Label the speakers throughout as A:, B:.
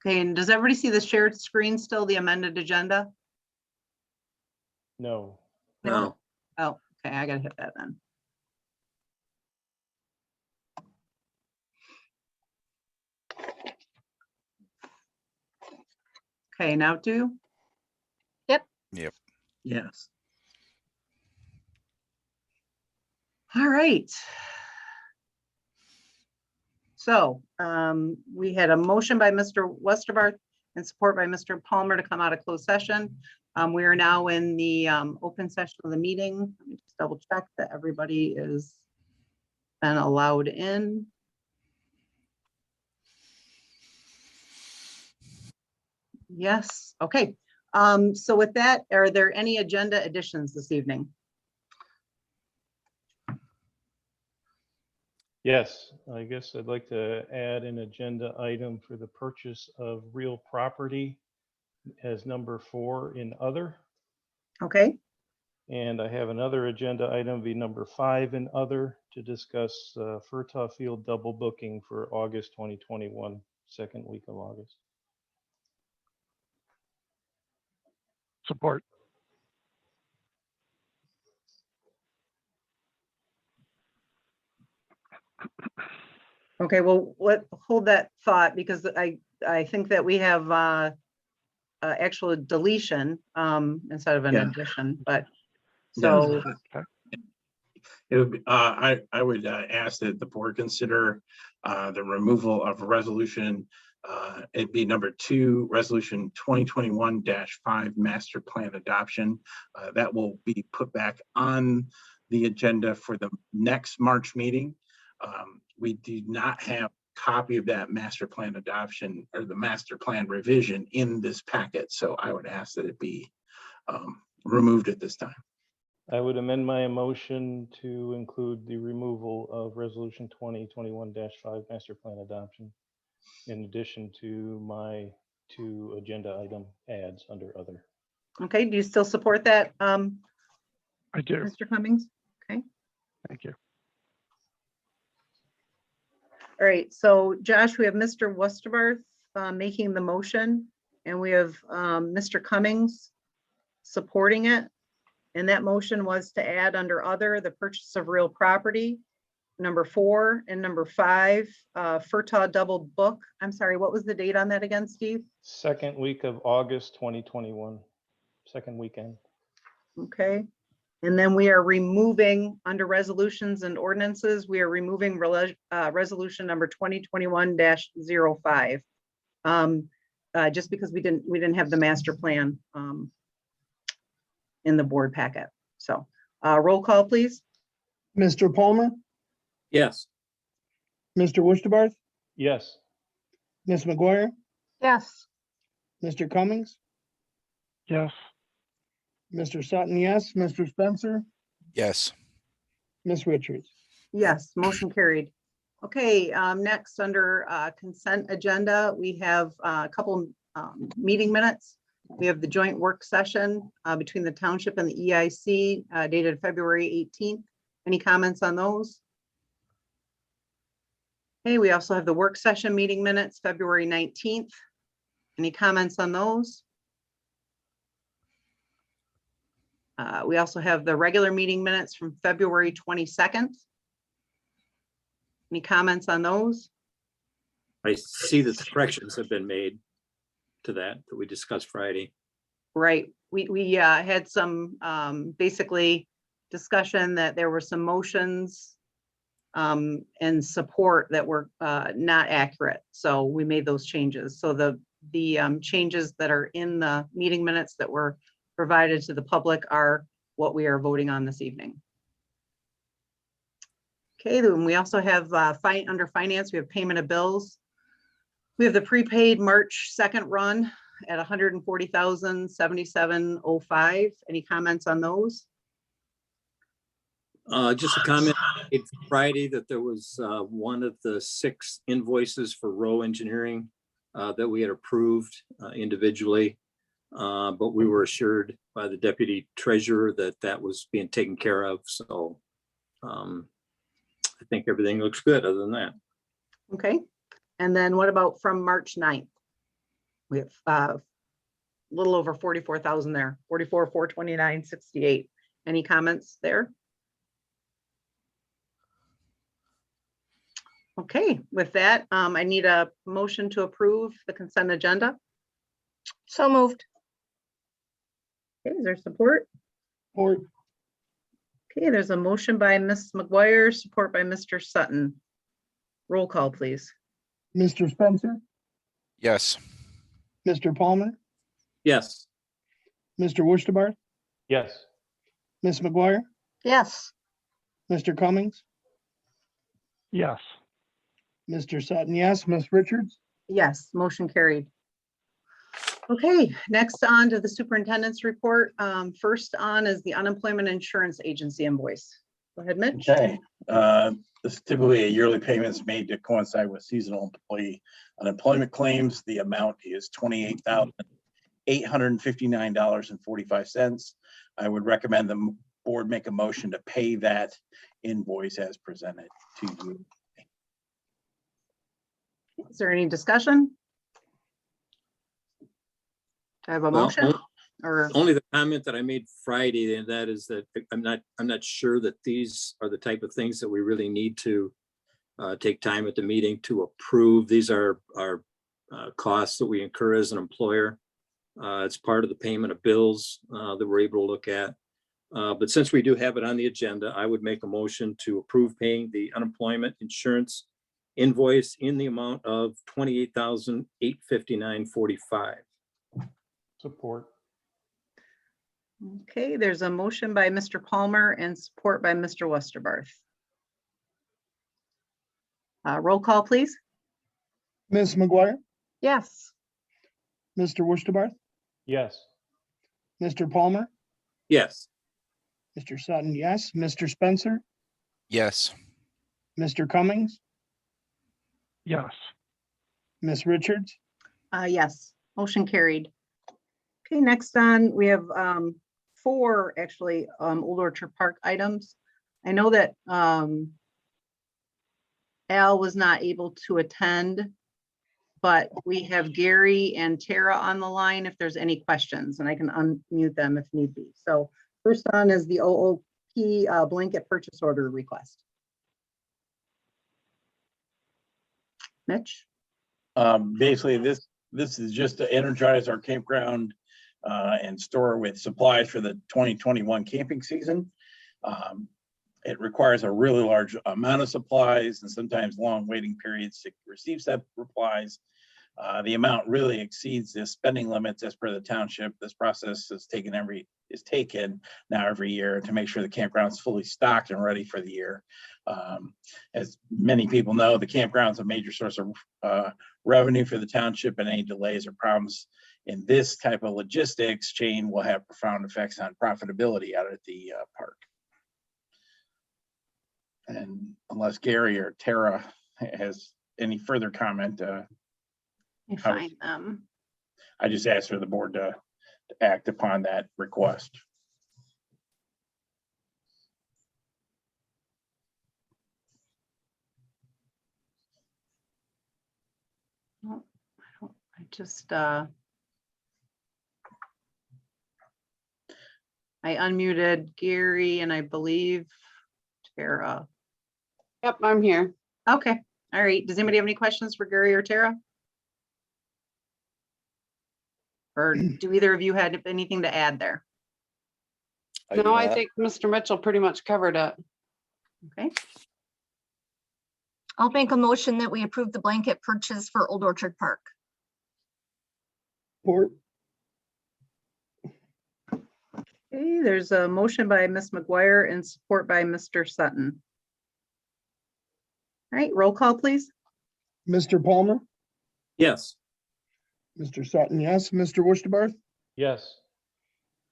A: Okay, and does everybody see the shared screen still, the amended agenda?
B: No.
C: No.
A: Oh, okay, I gotta hit that then. Okay, now do.
C: Yes.
A: All right. So we had a motion by Mr. Westerbarth and support by Mr. Palmer to come out of closed session. We are now in the open session of the meeting. Let me just double check that everybody is been allowed in. Yes, okay. So with that, are there any agenda additions this evening?
B: Yes, I guess I'd like to add an agenda item for the purchase of real property as number 4 in other.
A: Okay,
B: And I have another agenda item, be number 5 in other, to discuss Furtaw Field double booking for August 2021, second week of August.
D: Support.
A: okay, well, hold that thought because I think that we have actual deletion instead of an
C: Yeah.
A: addition, but so,
C: It would be, I would ask that the board consider the removal of resolution. It'd be number 2, resolution 2021-5 master plan adoption. That will be put back on the agenda for the next March meeting. We do not have a copy of that master plan adoption or the master plan revision in this packet. So I would ask that it be removed at this time.
B: I would amend my motion to include the removal of resolution 2021-5 master plan adoption in addition to my 2 agenda item adds under other.
A: okay, do you still support that,
D: I do.
A: Mr. Cummings?
D: Thank you.
A: All right, so Josh, we have Mr. Westerbarth making the motion, and we have Mr. Cummings supporting it. And that motion was to add under other, the purchase of real property, number 4 and number 5, Furtaw double book. I'm sorry, what was the date on that again, Steve?
B: Second week of August 2021, second weekend.
A: Okay. And then we are removing under resolutions and ordinances, we are removing resolution number 2021-05. Just because we didn't have the master plan in the board packet. So roll call, please.
E: Mr. Palmer,
C: Yes.
E: Mr. Westerbarth,
B: Yes.
E: Ms. McGuire,
A: Yes.
E: Mr. Cummings,
D: Yes.
E: Mr. Sutton, yes, Mr. Spencer,
F: Yes.
E: Ms. Richards.
A: Yes, motion carried. Okay, next under consent agenda, we have a couple meeting minutes. We have the joint work session between the township and the EIC dated February 18th. Any comments on those? Okay, we also have the work session meeting minutes, February 19th. Any comments on those? We also have the regular meeting minutes from February 22nd. Any comments on those?
G: I see that the corrections have been made to that we discussed Friday.
A: Right, we had some basically discussion that there were some motions and support that were not accurate. So we made those changes. So the changes that are in the meeting minutes that were provided to the public are what we are voting on this evening. Okay, then we also have under finance, we have payment of bills. We have the prepaid March 2nd run at $140,077.05. Any comments on those?
G: Just a comment made Friday that there was one of the 6 invoices for row engineering that we had approved individually. But we were assured by the deputy treasurer that that was being taken care of. So I think everything looks good other than that.
A: Okay, and then what about from March 9th? We have a little over 44,000 there, 44,429.68. Any comments there? Okay, with that, I need a motion to approve the consent agenda.
F: So moved.
A: Okay, is there support?
E: Support.
A: Okay, there's a motion by Ms. McGuire, support by Mr. Sutton. Roll call, please.
E: Mr. Spencer,
H: Yes.
E: Mr. Palmer,
G: Yes.
E: Mr. Wurstabarth,
B: Yes.
E: Ms. McGuire,
F: Yes.
E: Mr. Cummings,
D: yes,
E: Mr. Sutton, yes, Ms. Richards,
A: Yes, motion carried. Okay, next on to the superintendent's report. First on is the unemployment insurance agency invoice. Go ahead, Mitch.
C: Okay, this is typically a yearly payments made to coincide with seasonal employee unemployment claims. The amount is $28,859.45. I would recommend the board make a motion to pay that invoice as presented to you.
A: Is there any discussion? Do I have a
G: Well,
A: motion or?
G: Only the comment that I made Friday, and that is that I'm not sure that these are the type of things that we really need to take time at the meeting to approve. These are costs that we incur as an employer. It's part of the payment of bills that we're able to look at. But since we do have it on the agenda, I would make a motion to approve paying the unemployment insurance invoice in the amount of $28,859.45.
B: Support.
A: Okay, there's a motion by Mr. Palmer and support by Mr. Westerbarth. Roll call, please.
E: Ms. McGuire,
F: Yes.
E: Mr. Wurstabarth,
B: Yes.
E: Mr. Palmer,
G: Yes.
E: Mr. Sutton, yes, Mr. Spencer,
H: Yes.
E: Mr. Cummings,
D: yes,
E: Ms. Richards,
A: Yes, motion carried. Okay, next on, we have four actually Old Orchard Park items. I know that Al was not able to attend, but we have Gary and Tara on the line if there's any questions, and I can unmute them if need be. So first on is the OOP blanket purchase order request. Mitch?
C: Basically, this is just to energize our campground and store with supplies for the 2021 camping season. It requires a really large amount of supplies and sometimes long waiting periods to receive said supplies. The amount really exceeds the spending limits as per the township. This process is taken now every year to make sure the campground is fully stocked and ready for the year. As many people know, the campground is a major source of revenue for the township, and any delays or problems in this type of logistics chain will have profound effects on profitability out at the park. And unless Gary or Tara has any further comment,
A: You find them.
C: I just asked for the board to act upon that request.
A: I just, I unmuted Gary and I believe Tara.
I: Yep, I'm here.
A: Okay, all right. Does anybody have any questions for Gary or Tara? Or do either of you have anything to add there?
I: No, I think Mr. Mitchell pretty much covered it.
A: Okay,
F: I'll make a motion that we approve the blanket purchase for Old Orchard Park.
E: support,
A: okay, there's a motion by Ms. McGuire and support by Mr. Sutton. All right, roll call, please.
E: Mr. Palmer,
G: Yes.
E: Mr. Sutton, yes, Mr. Wurstabarth,
B: Yes.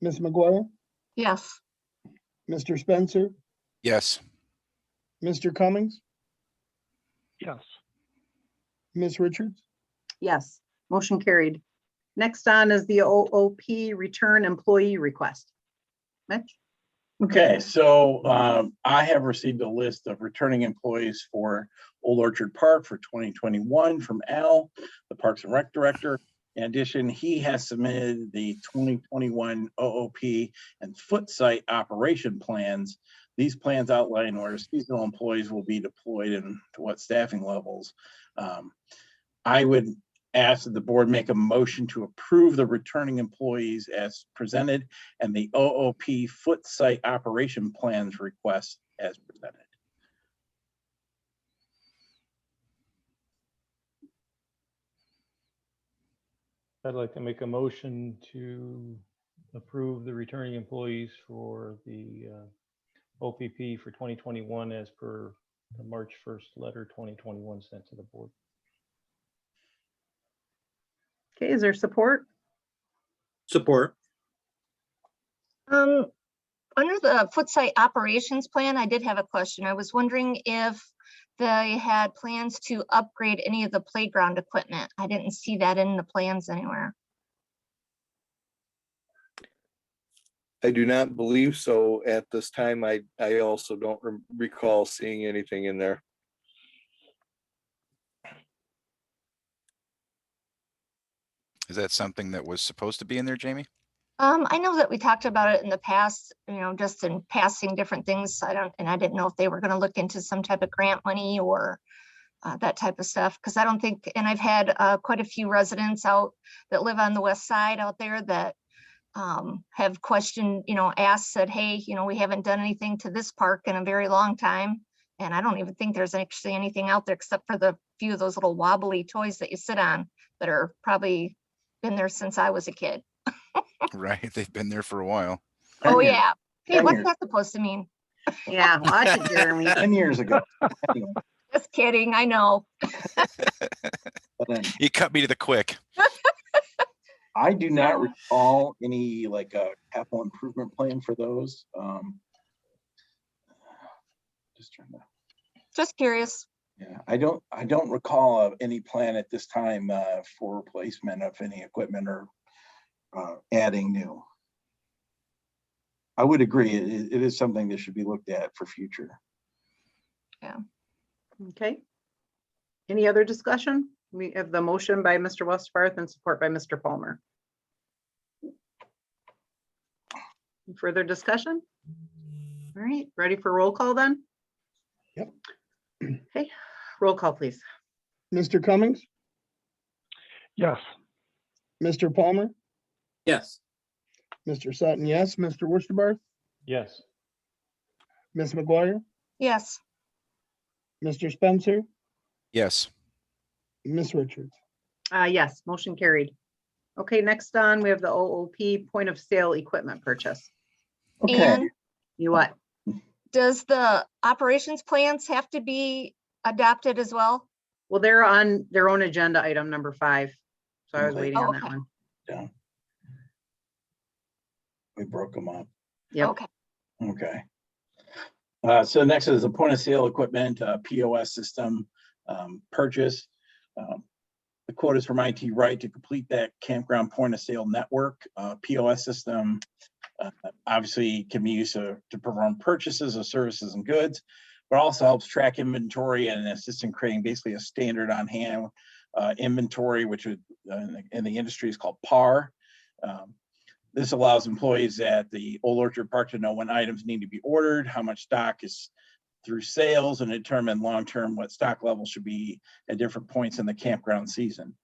E: Ms. McGuire,
F: Yes.
E: Mr. Spencer,
H: Yes.
E: Mr. Cummings,
D: yes,
E: Ms. Richards,
A: Yes, motion carried. Next on is the OOP return employee request. Mitch?
C: Okay, so I have received a list of returning employees for Old Orchard Park for 2021 from Al, the Parks and Rec Director. In addition, he has submitted the 2021 OOP and Footside operation plans. These plans outline where seasonal employees will be deployed and to what staffing levels. I would ask that the board make a motion to approve the returning employees as presented and the OOP Footside operation plans request as presented.
B: I'd like to make a motion to approve the returning employees for the OPP for 2021 as per the March 1st letter 2021 sent to the board.
A: Okay, is there support?
G: Support.
F: Under the Footside operations plan, I did have a question. I was wondering if they had plans to upgrade any of the playground equipment. I didn't see that in the plans anywhere.
J: I do not believe so at this time. I also don't recall seeing anything in there.
H: Is that something that was supposed to be in there, Jamie?
F: I know that we talked about it in the past, just in passing different things. I didn't know if they were going to look into some type of grant money or that type of stuff. Cause I don't think, and I've had quite a few residents out that live on the west side out there that have questioned, asked, said, hey, we haven't done anything to this park in a very long time. And I don't even think there's actually anything out there except for the few of those little wobbly toys that you sit on that are probably been there since I was a kid.
H: Right, they've been there for a while.
F: Oh,
C: 10 years.
F: yeah. Hey,
C: 10
F: what's
C: years.
F: that supposed to mean?
A: Yeah, watch it, Jeremy.
C: 10 years ago. Anyway,
F: Just kidding. I know.
C: but then
H: You cut me to the quick.
C: I do not recall any capital improvement plan for those. Just trying to.
F: Just curious.
C: Yeah, I don't recall of any plan at this time for replacement of any equipment or adding new. I would agree. It is something that should be looked at for future.
A: Okay. Any other discussion? We have the motion by Mr. Westbarth and support by Mr. Palmer. Further discussion? All right, ready for roll call then?
E: Yep.
A: Okay, roll call, please.
E: Mr. Cummings,
D: yes,
E: Mr. Palmer,
G: Yes.
E: Mr. Sutton, yes, Mr. Worcester,
B: Yes.
E: Ms. McGuire,
F: Yes.
E: Mr. Spencer,
H: Yes.
E: Ms. Richards.
A: Yes, motion carried. Okay, next on, we have the OOP point of sale equipment purchase.
C: Okay.
F: And
A: You what?
F: does the operations plans have to be adopted as well?
A: Well, they're on their own agenda item number 5. So I was waiting on that
F: Okay.
A: one.
C: Yeah. We broke them up.
A: Yep.
F: Okay.
C: Okay. So next is the point of sale equipment, POS system purchase. The quote is from IT Right to complete that campground point of sale network. POS system obviously can be used to perform purchases of services and goods, but also helps track inventory and assist in creating basically a standard on hand inventory, which would in the industry is called PAR. This allows employees at the Old Orchard Park to know when items need to be ordered, how much stock is through sales, and determine long-term what stock levels should be at different points in the campground season.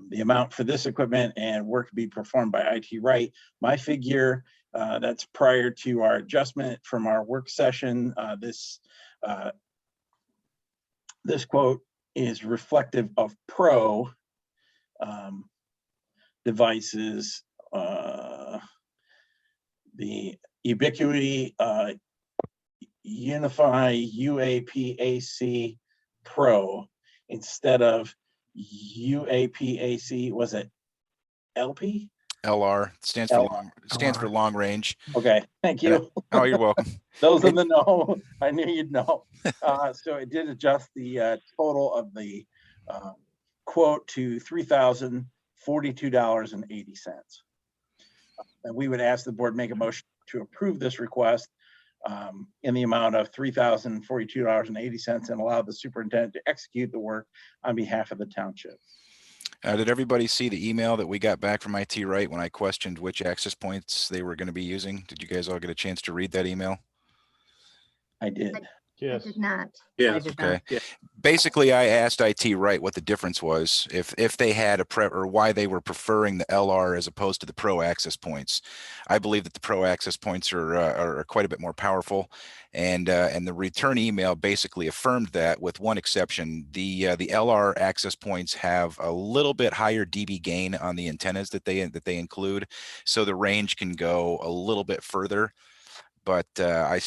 C: The amount for this equipment and work to be performed by IT Right. My figure, that's prior to our adjustment from our work session. This quote is reflective of Pro devices. The Ubiquity Unify UAPAC Pro instead of UAPAC, was it LP?
H: LR stands for long range.
C: Okay, thank you.
H: Oh, you're welcome.
C: Those in the know, I knew you'd know. So it did adjust the total of the quote to $3,042.80. And we would ask the board make a motion to approve this request in the amount of $3,042.80 and allow the superintendent to execute the work on behalf of the township.
H: Did everybody see the email that we got back from IT Right when I questioned which access points they were going to be using? Did you guys all get a chance to read that email?
C: I did.
F: I
B: Yes.
F: did not.
A: I
G: Yes.
A: did
H: Okay.
A: not.
G: Yeah.
H: Basically, I asked IT Right what the difference was, if they had a or why they were preferring the LR as opposed to the Pro access points. I believe that the Pro access points are quite a bit more powerful, and the return email basically affirmed that, with one exception. The LR access points have a little bit higher dB gain on the antennas that they include, so the range can go a little bit further. But I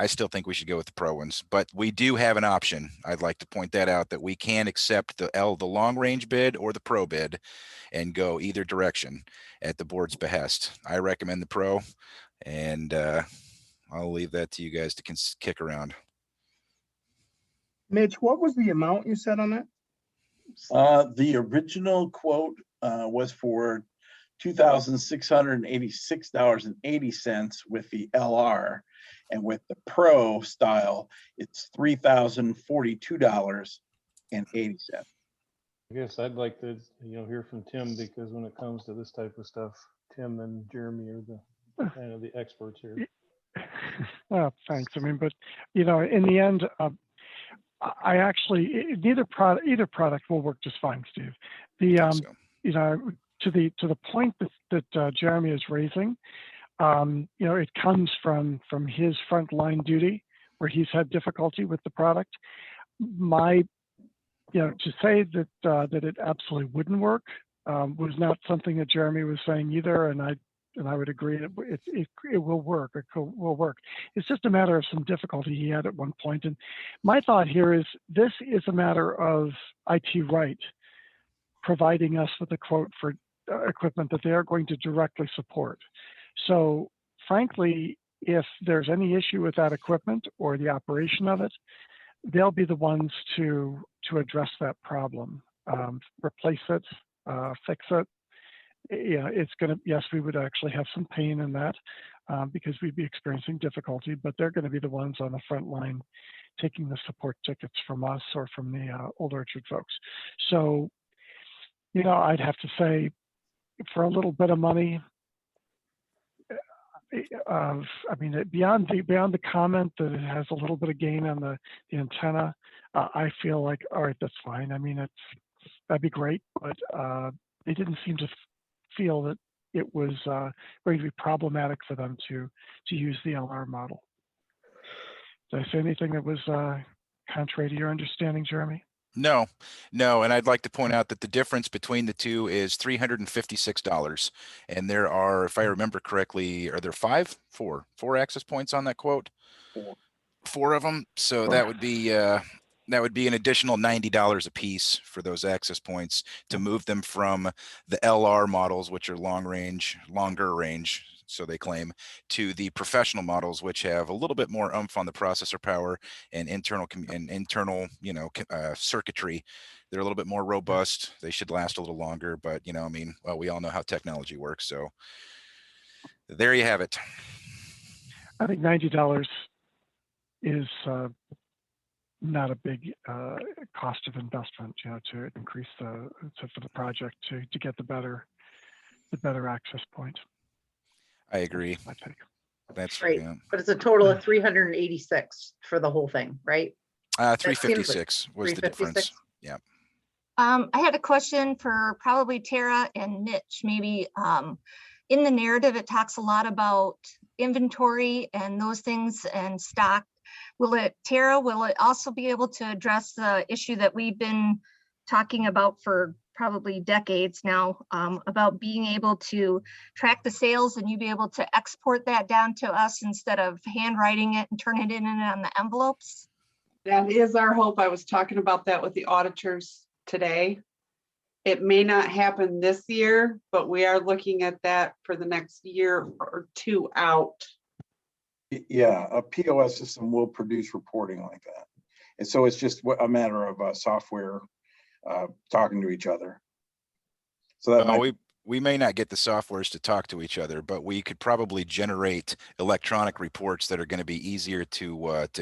H: still think we should go with the Pro ones, but we do have an option. I'd like to point that out, that we can accept the long range bid or the Pro bid and go either direction at the board's behest. I recommend the Pro, and I'll leave that to you guys to kick around.
E: Mitch, what was the amount you said on that?
C: The original quote was for $2,686.80 with the LR, and with the Pro style, it's $3,042.80.
B: I guess I'd like to, hear from Tim, because when it comes to this type of stuff, Tim and Jeremy are the kind of the experts here.
D: Well, thanks. I mean, but in the end, I actually either product will work just fine, Steve. The to the point that Jeremy is raising, it comes from his frontline duty where he's had difficulty with the product. To say that it absolutely wouldn't work was not something that Jeremy was saying either, and I would agree it will work. It will work. It's just a matter of some difficulty he had at one point. And my thought here is, this is a matter of IT Right providing us with a quote for equipment that they are going to directly support. So frankly, if there's any issue with that equipment or the operation of it, they'll be the ones to address that problem, replace it, fix it. Yeah, it's gonna, yes, we would actually have some pain in that because we'd be experiencing difficulty, but they're gonna be the ones on the front line taking the support tickets from us or from the Old Orchard folks. So, I'd have to say, for a little bit of money, beyond the comment that it has a little bit of gain on the antenna, I feel like, all right, that's fine. I mean, that'd be great, but they didn't seem to feel that it was going to be problematic for them to use the LR model. Did I say anything that was contrary to your understanding, Jeremy?
H: No, and I'd like to point out that the difference between the two is $356, and there are, if I remember correctly, are there four access points on that quote? Four of them. So that would be an additional $90 a piece for those access points to move them from the LR models, which are longer range, so they claim, to the professional models, which have a little bit more oomph on the processor power and internal circuitry. They're a little bit more robust. They should last a little longer, but we all know how technology works. So there you have it.
D: I think $90 is not a big cost of investment, to increase for the project to get the better access point.
H: I agree.
D: That's my take.
H: That's
A: Right. But it's a total of 386 for the whole thing, right?
H: 356 was the difference.
A: 356?
H: Yeah.
F: I had a question for probably Tara and Mitch. Maybe in the narrative, it talks a lot about inventory and those things and stock. Tara, will it also be able to address the issue that we've been talking about for probably decades now, about being able to track the sales and you be able to export that down to us instead of handwriting it and turning it in on the envelopes?
I: That is our hope. I was talking about that with the auditors today. It may not happen this year, but we are looking at that for the next year or two out.
C: Yeah, a POS system will produce reporting like that. And so it's just a matter of software talking to each other. So that
H: we may not get the softwares to talk to each other, but we could probably generate electronic reports that are going to be easier to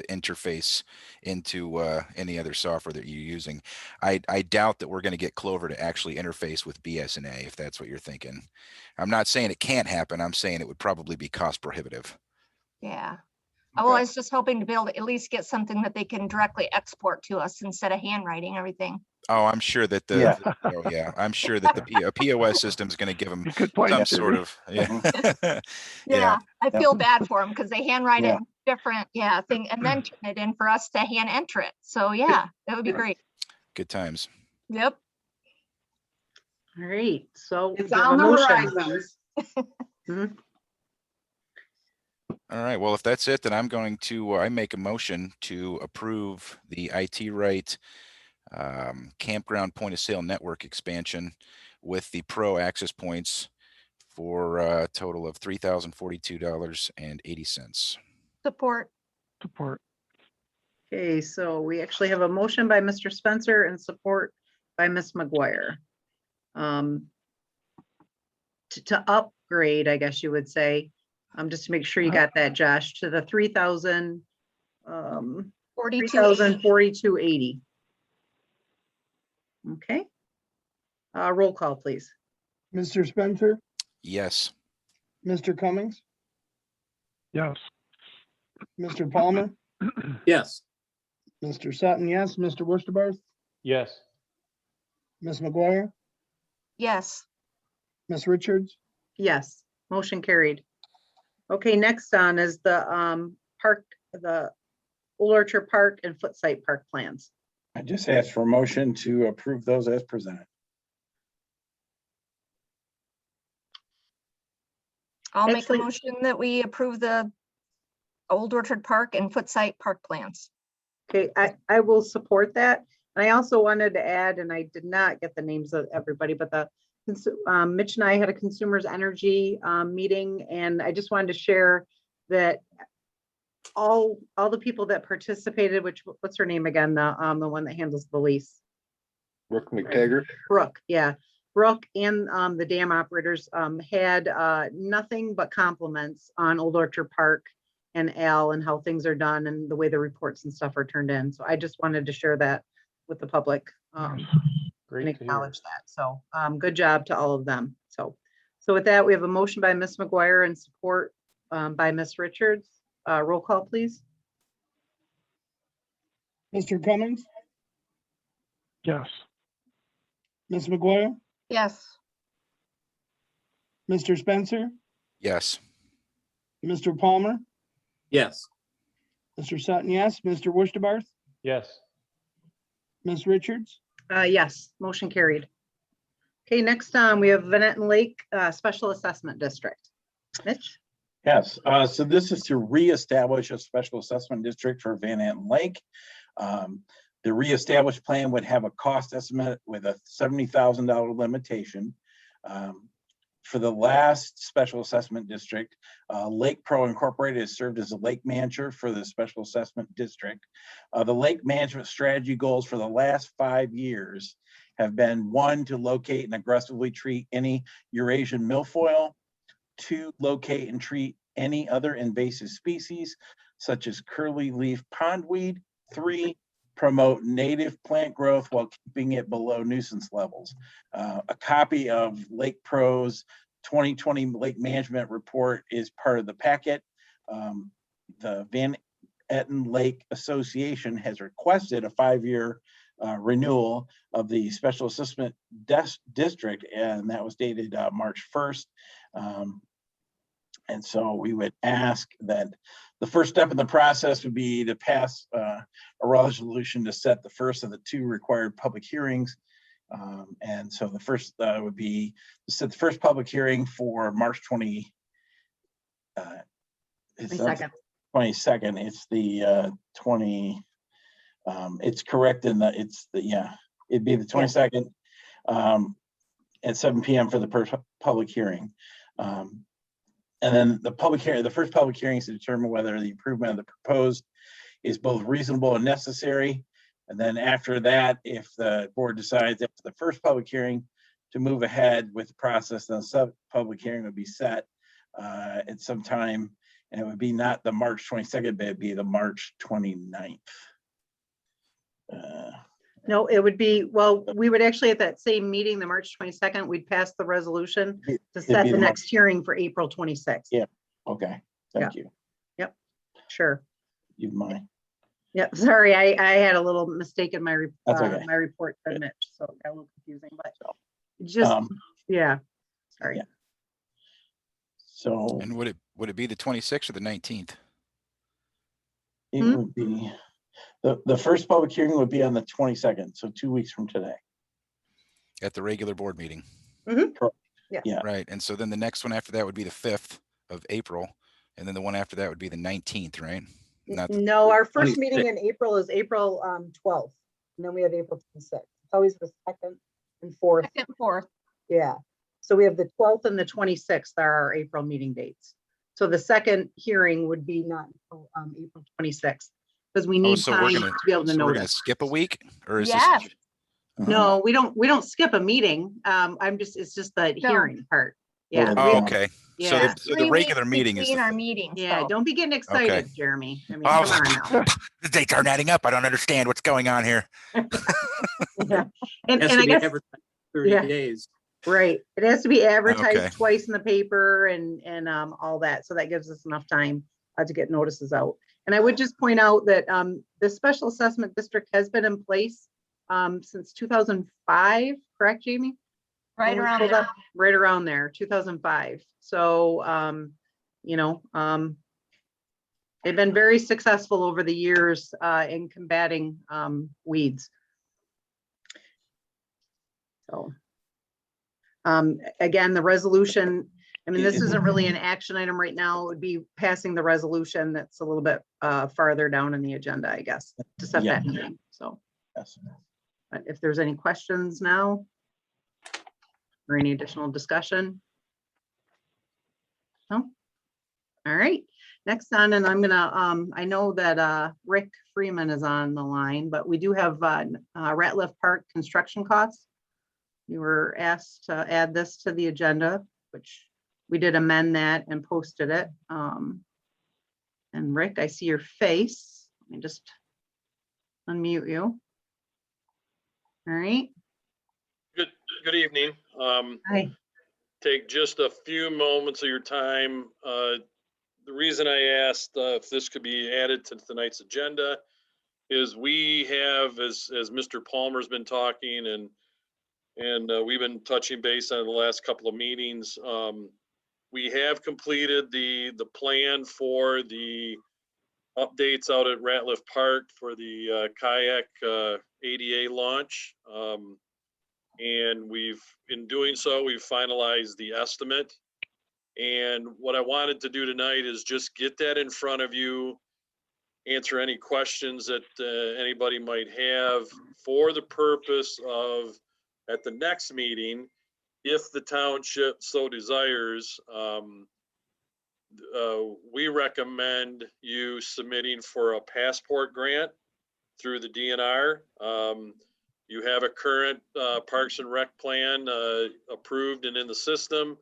H: interface into any other software that you're using. I doubt that we're going to get Clover to actually interface with BSNA, if that's what you're thinking. I'm not saying it can't happen. I'm saying it would probably be cost prohibitive.
F: Yeah. Well, I was just hoping to be able to at least get something that they can directly export to us instead of handwriting everything.
H: Oh, I'm sure that
C: Yeah.
H: oh yeah, I'm sure that the POS system is going to give them
D: Good point,
H: some
D: Jimmy.
H: sort of, yeah.
F: Yeah, I
C: Yep.
F: feel bad for them because they handwrite
C: Yeah.
F: it different, thing, and then turn it in for us to hand enter it. So yeah, that would be great.
H: Good times.
F: Yep.
A: All right, so.
I: It's
A: we have a
I: on the
A: motion.
I: horizons.
A: Mhm.
H: All right, well, if that's it, then I'm going to, I make a motion to approve the IT right campground point of sale network expansion with the pro access points for a total of $3,042.80.
F: Support.
D: Support.
A: Okay, so we actually have a motion by Mr. Spencer and support by Ms. McGuire. To upgrade, I guess you would say, just to make sure you got that, Josh, to the 3,042.80. Okay. Roll call, please.
E: Mr. Spencer,
H: Yes.
E: Mr. Cummings,
D: Yes.
E: Mr. Palmer,
G: Yes.
E: Mr. Sutton, yes, Mr. Worcester,
B: Yes.
E: Ms. McGuire,
F: Yes.
E: Ms. Richards,
A: Yes, motion carried. Okay, next on is the park, the Old Orchard Park and Footside Park plans.
C: I just asked for a motion to approve those as presented.
F: I'll make a
A: Actually-
F: motion that we approve the Old Orchard Park and Footside Park plans.
A: Okay, I will support that. I also wanted to add, and I did not get the names of everybody, but Mitch and I had a consumers energy meeting, and I just wanted to share that all the people that participated, what's her name again, the one that handles the lease,
J: Brooke McTaggart.
A: Brooke, yeah, Brooke and the dam operators had nothing but compliments on Old Orchard Park and Al and how things are done and the way the reports and stuff are turned in. So I just wanted to share that with the public.
B: Great
A: And
B: to hear.
A: acknowledge that. So good job to all of them. So with that, we have a motion by Ms. McGuire and support by Ms. Richards. Roll call, please.
E: Mr. Cummings,
D: Yes.
E: Ms. McGuire,
F: Yes.
E: Mr. Spencer,
H: Yes.
E: Mr. Palmer,
G: Yes.
E: Mr. Sutton, yes, Mr. Worcester,
B: Yes.
E: Ms. Richards,
A: Yes, motion carried. Okay, next we have Vanette and Lake Special Assessment District. Mitch?
C: Yes, so this is to reestablish a special assessment district for Vanette and Lake. The reestablished plan would have a cost estimate with a $70,000 limitation. For the last special assessment district, Lake Pro Incorporated has served as a lake manager for the special assessment district. The lake management strategy goals for the last 5 years have been 1, to locate and aggressively treat any Eurasian milfoil, 2, locate and treat any other invasive species such as curly leaf pondweed, 3, promote native plant growth while keeping it below nuisance levels. A copy of Lake Pro's 2020 Lake Management Report is part of the packet. The Van Etten Lake Association has requested a 5-year renewal of the Special Assessment District, and that was dated March 1st. And so we would ask that the first step in the process would be to pass a resolution to set the first of the 2 required public hearings. And so the first would be to set the first public hearing for March 22nd. It's the 20, it's correct in the, it'd be the 22nd at 7 p.m. for the first public hearing. And then the first public hearing is to determine whether the improvement of the proposed is both reasonable and necessary. And then after that, if the board decides after the first public hearing to move ahead with the process, then public hearing would be set at some time, and it would be not the March 22nd, but it'd be the March 29th.
A: No, it would be, well, we would actually at that same meeting, the March 22nd, we'd pass the resolution to set
C: be
A: the
C: the
A: next hearing for April 26th.
C: Yeah. Okay, thank you.
A: Sure.
C: You mind?
A: Yep, sorry, I had a little mistake in my
C: That's okay.
A: my report to Mitch, so it got a little confusing, but just, yeah, sorry.
C: Yeah. So
H: And would it be the 26th or the 19th?
C: it would be, the first public hearing would be on the 22nd, so 2 weeks from today.
H: At the regular board meeting?
C: Yeah.
H: Right, and so then the next one after that would be the 5th of April, and then the one after that would be the 19th, right? Not the-
K: No, our first
C: 26th.
K: meeting in April is April 12th, and then we have April 26th. It's always the second and fourth.
F: Second, fourth.
K: Yeah.
A: So we have the 12th and the 26th are our April meeting dates. So the second hearing would be not until April 26th, because we need
H: so
A: time to be able to
H: so we're gonna
A: notice.
H: skip a week, or is
F: Yeah.
H: this?
A: No, we don't skip a meeting. It's just the
F: No.
A: hearing part. Yeah.
C: Oh,
A: we-
H: Okay, so
A: Yeah.
H: the regular meeting is
F: in
H: the
F: our
H: fifth.
F: meetings.
A: Yeah,
F: so.
A: don't be getting excited, Jeremy. I mean,
H: Oh,
A: come on now.
H: the dates aren't adding up. I don't understand what's going on here.
A: Yeah. And
G: Has
A: I
G: to be
A: guess,
G: advertised 30
A: yeah.
G: days.
A: right, it has to be advertised
H: Okay.
A: twice in the paper and all that. So that gives us enough time to get notices out. And I would just point out that the special assessment district has been in place since 2005, correct, Jamie?
F: Right
A: When we
F: around
A: pulled
F: there.
A: up, right around there, 2005. So, they've been very successful over the years in combating weeds. So, again, the resolution, I mean, this isn't really an action item right now. It would be passing the resolution that's a little bit farther down in the agenda, I guess, to set
C: Yeah.
A: that meeting. So,
C: Yes.
A: but if there's any questions now or any additional discussion? No? All right, next on, and I'm gonna, I know that Rick Freeman is on the line, but we do have Ratliff Park construction costs. You were asked to add this to the agenda, which we did amend that and posted it. And Rick, I see your face. Let me just unmute you. All right.
L: Good evening.
A: Hi.
L: Take just a few moments of your time. The reason I asked if this could be added to tonight's agenda is we have, as Mr. Palmer's been talking and we've been touching base on the last couple of meetings. We have completed the plan for the updates out at Ratliff Park for the kayak ADA launch. And in doing so, we've finalized the estimate. And what I wanted to do tonight is just get that in front of you, answer any questions that anybody might have for the purpose of, at the next meeting, if the township so desires, we recommend you submitting for a passport grant through the DNR. You have a current Parks and Rec plan approved and in the system.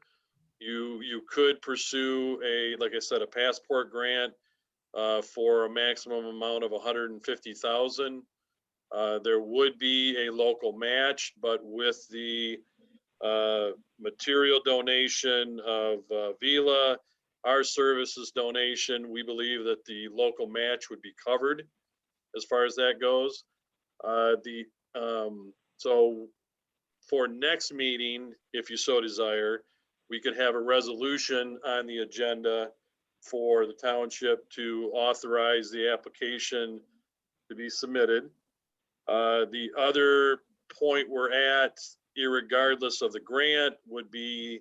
L: You could pursue like I said, a passport grant for a maximum amount of 150,000. There would be a local match, but with the material donation of Vila, our services donation, we believe that the local match would be covered as far as that goes. So for next meeting, if you so desire, we could have a resolution on the agenda for the township to authorize the application to be submitted. The other point we're at, irregardless of the grant, would be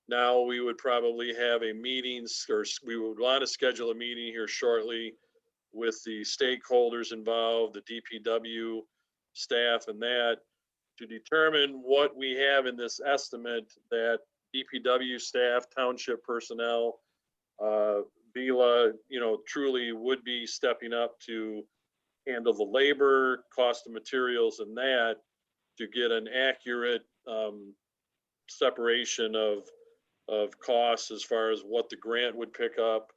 L: now we would probably have a meeting, or we would want to schedule a meeting here shortly with the stakeholders involved, the DPW staff and that, to determine what we have in this estimate that DPW staff, township personnel, Vila, truly would be stepping up to handle the labor, cost of materials and that, to get an accurate separation of costs as far as what the grant would pick up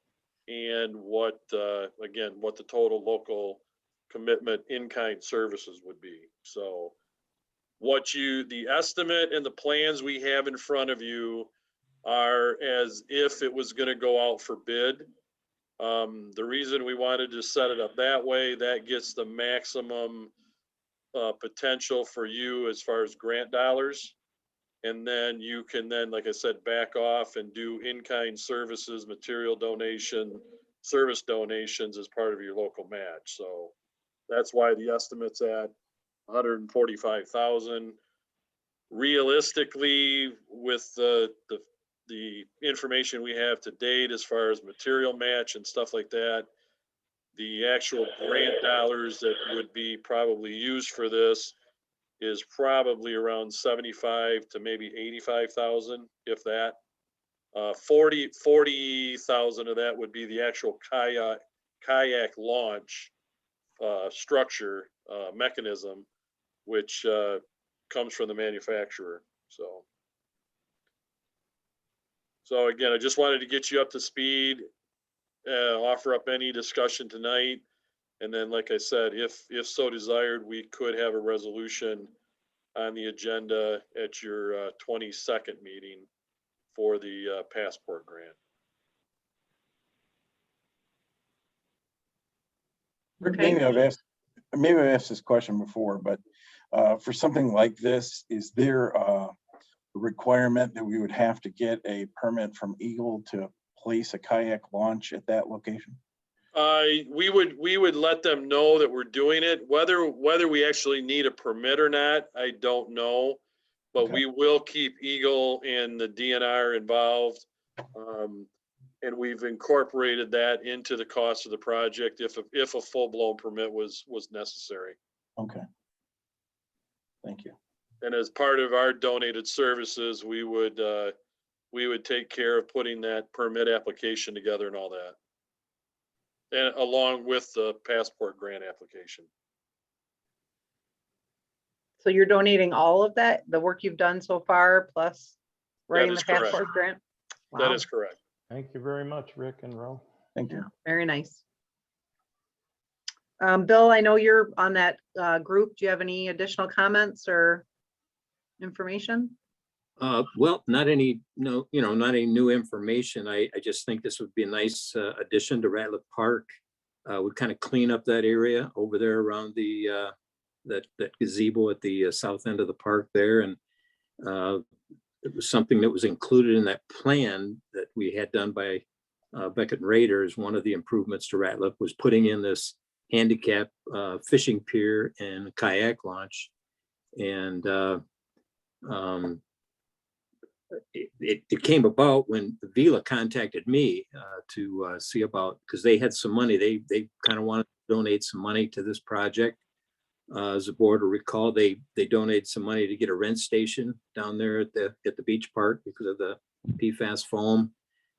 L: and what, again, what the total local commitment in-kind services would be. So the estimate and the plans we have in front of you are as if it was going to go out for bid. The reason we wanted to set it up that way, that gets the maximum potential for you as far as grant dollars. And then you can then, like I said, back off and do in-kind services, material donation, service donations as part of your local match. So that's why the estimate's at 145,000. Realistically, with the information we have to date as far as material match and stuff like that, the actual grant dollars that would be probably used for this is probably around 75 to maybe 85,000, if that. 40,000 of that would be the actual kayak launch structure mechanism, which comes from the manufacturer. So again, I just wanted to get you up to speed, offer up any discussion tonight. And then, like I said, if so desired, we could have a resolution on the agenda at your 22nd meeting for the passport grant.
A: Okay.
M: Maybe I've asked this question before, but for something like this, is there a requirement that we would have to get a permit from Eagle to place a kayak launch at that location?
L: We would let them know that we're doing it. Whether we actually need a permit or not, I don't know. But
M: Okay.
L: we will keep Eagle and the DNR involved. And we've incorporated that into the cost of the project if a full-blown permit was necessary.
M: Okay. Thank you.
L: And as part of our donated services, we would take care of putting that permit application together and all that. And along with the passport grant application.
A: So you're donating all of that, the work you've done so far, plus writing the
L: is correct.
A: passport grant?
L: That
A: Wow.
L: is correct.
B: Thank you very much, Rick and Ro.
M: Thank you.
A: Yeah, very nice. Bill, I know you're on that group. Do you have any additional comments or information?
G: Well, not any new information. I just think this would be a nice addition to Ratliff Park. Would kind of clean up that area over there around the that gazebo at the south end of the park there. And it was something that was included in that plan that we had done by Beckett and Raiders. One of the improvements to Ratliff was putting in this handicap fishing pier and kayak launch. And it came about when Vila contacted me to see about, because they had some money. They kind of wanted to donate some money to this project. As the board will recall, they donated some money to get a rent station down there at the beach park because of the PFAS foam.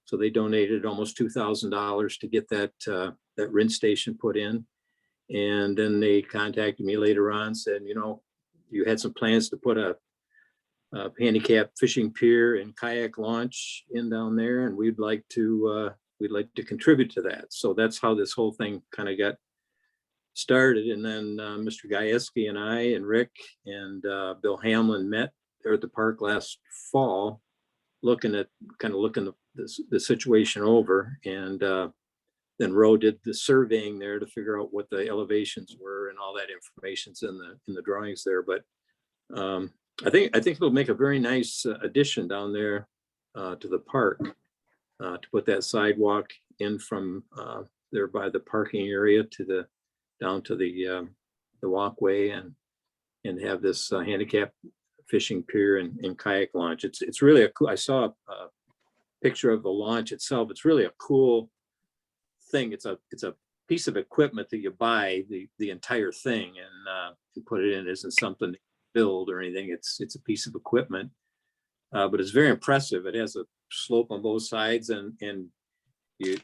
G: So they donated almost $2,000 to get that rent station put in. And then they contacted me later on, said, you had some plans to put a handicap fishing pier and kayak launch in down there, and we'd like to contribute to that. So that's how this whole thing kind of got started. And then Mr. Gajewski and I and Rick and Bill Hamlin met there at the park last fall, looking the situation over. And then Ro did the surveying there to figure out what the elevations were, and all that information's in the drawings there. But I think it'll make a very nice addition down there to the park to put that sidewalk in from there by the parking area down to the walkway and have this handicap fishing pier and kayak launch. It's really a cool. I saw a picture of the launch itself. It's really a cool thing. It's a piece of equipment that you buy the entire thing and put it in. It isn't something to build or anything. It's a piece of equipment, but it's very impressive. It has a slope on both sides, and you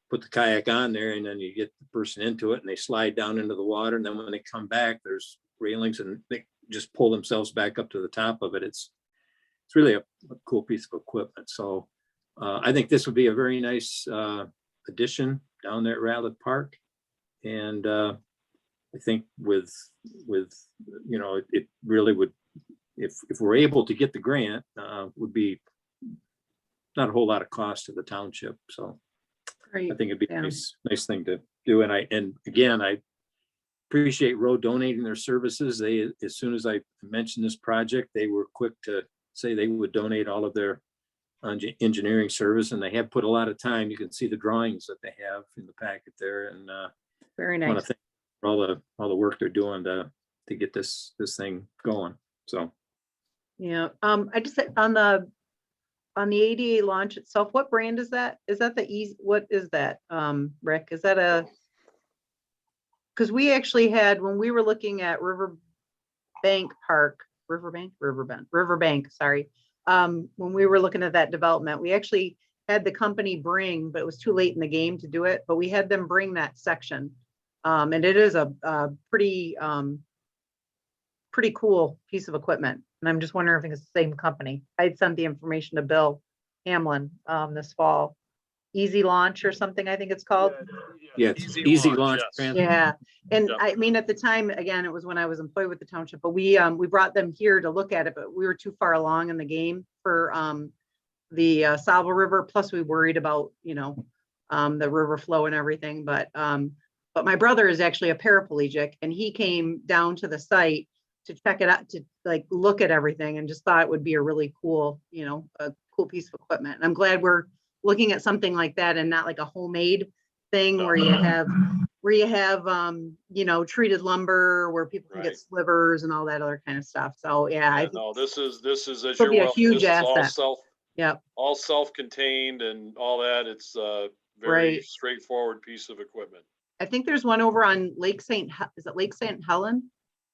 G: put the kayak on there, and then you get the person into it, and they slide down into the water. And then when they come back, there's railings, and they just pull themselves back up to the top of it. it's really a cool piece of equipment. So I think this would be a very nice addition down there at Ratliff Park. And I think with it really would, if we're able to get the grant, would be not a whole lot of cost to the township. So
A: Great.
G: I think it'd be
A: Yeah.
G: a nice thing to do. And again, I appreciate Roe donating their services. They, as soon as I mentioned this project, they were quick to say they would donate all of their engineering service, and they have put a lot of time. You can see the drawings that they have in the packet there, and
A: Very
G: want to
A: nice.
G: thank for all the work they're doing to get this thing going. So
A: Yeah, I just said on the ADA launch itself, what brand is that? Is that the easy, what is that, Rick? Is that a? Because we actually had, when we were looking at Riverbank, sorry. When we were looking at that development, we actually had the company bring, but it was too late in the game to do it, but we had them bring that section. And it is a pretty cool piece of equipment. And I'm just wondering if it's the same company. I had sent the information to Bill Hamlin this fall. Easy Launch or something, I think it's called.
G: yeah, it's easy launch.
L: yes.
A: Yeah, and
L: Yep.
A: I mean, at the time, again, it was when I was employed with the township, but we brought them here to look at it, but we were too far along in the game for the Salvo River. Plus we worried about, the river flow and everything, but my brother is actually a paraplegic, and he came down to the site to check it out, to like look at everything, and just thought it would be a really cool, a cool piece of equipment. And I'm glad we're looking at something like that and not like a homemade thing where you have treated lumber where people can get
L: Right.
A: slivers and all that other kind of stuff. So yeah, I
L: Yeah,
A: think
L: no, this is, as
A: It'll
L: you're
A: be a
L: well,
A: huge
L: this is all
A: asset. Yep.
L: all self-contained and all that. It's a very
A: Right.
L: straightforward piece of equipment.
A: I think there's one over on Lake St. Is it Lake St. Helen?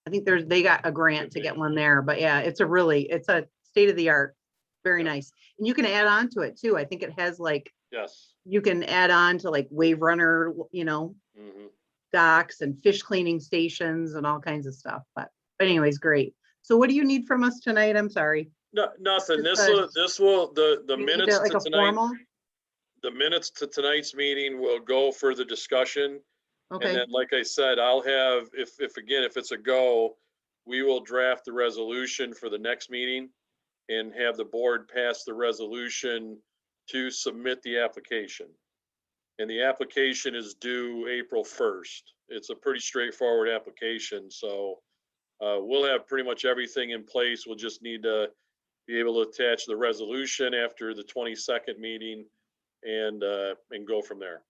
A: I think they got a grant to get one there, but yeah, it's a state of the art, very nice. And you can add on to it too. I think it has like,
L: Yes.
A: you can add on to like wave runner,
L: Mhm.
A: docks and fish cleaning stations and all kinds of stuff. But anyways, great. So what do you need from us tonight? I'm sorry.
L: No, nothing.
A: Just,
L: The
A: You need
L: minutes
A: like
L: to
A: a
L: tonight,
A: formal?
L: the minutes to tonight's meeting will go for the discussion. And
A: Okay,
L: then, like I said, I'll have, if it's a go, we will draft the resolution for the next meeting and have the board pass the resolution to submit the application. And the application is due April 1st. It's a pretty straightforward application, so we'll have pretty much everything in place. We'll just need to be able to attach the resolution after the 22nd meeting and go from there.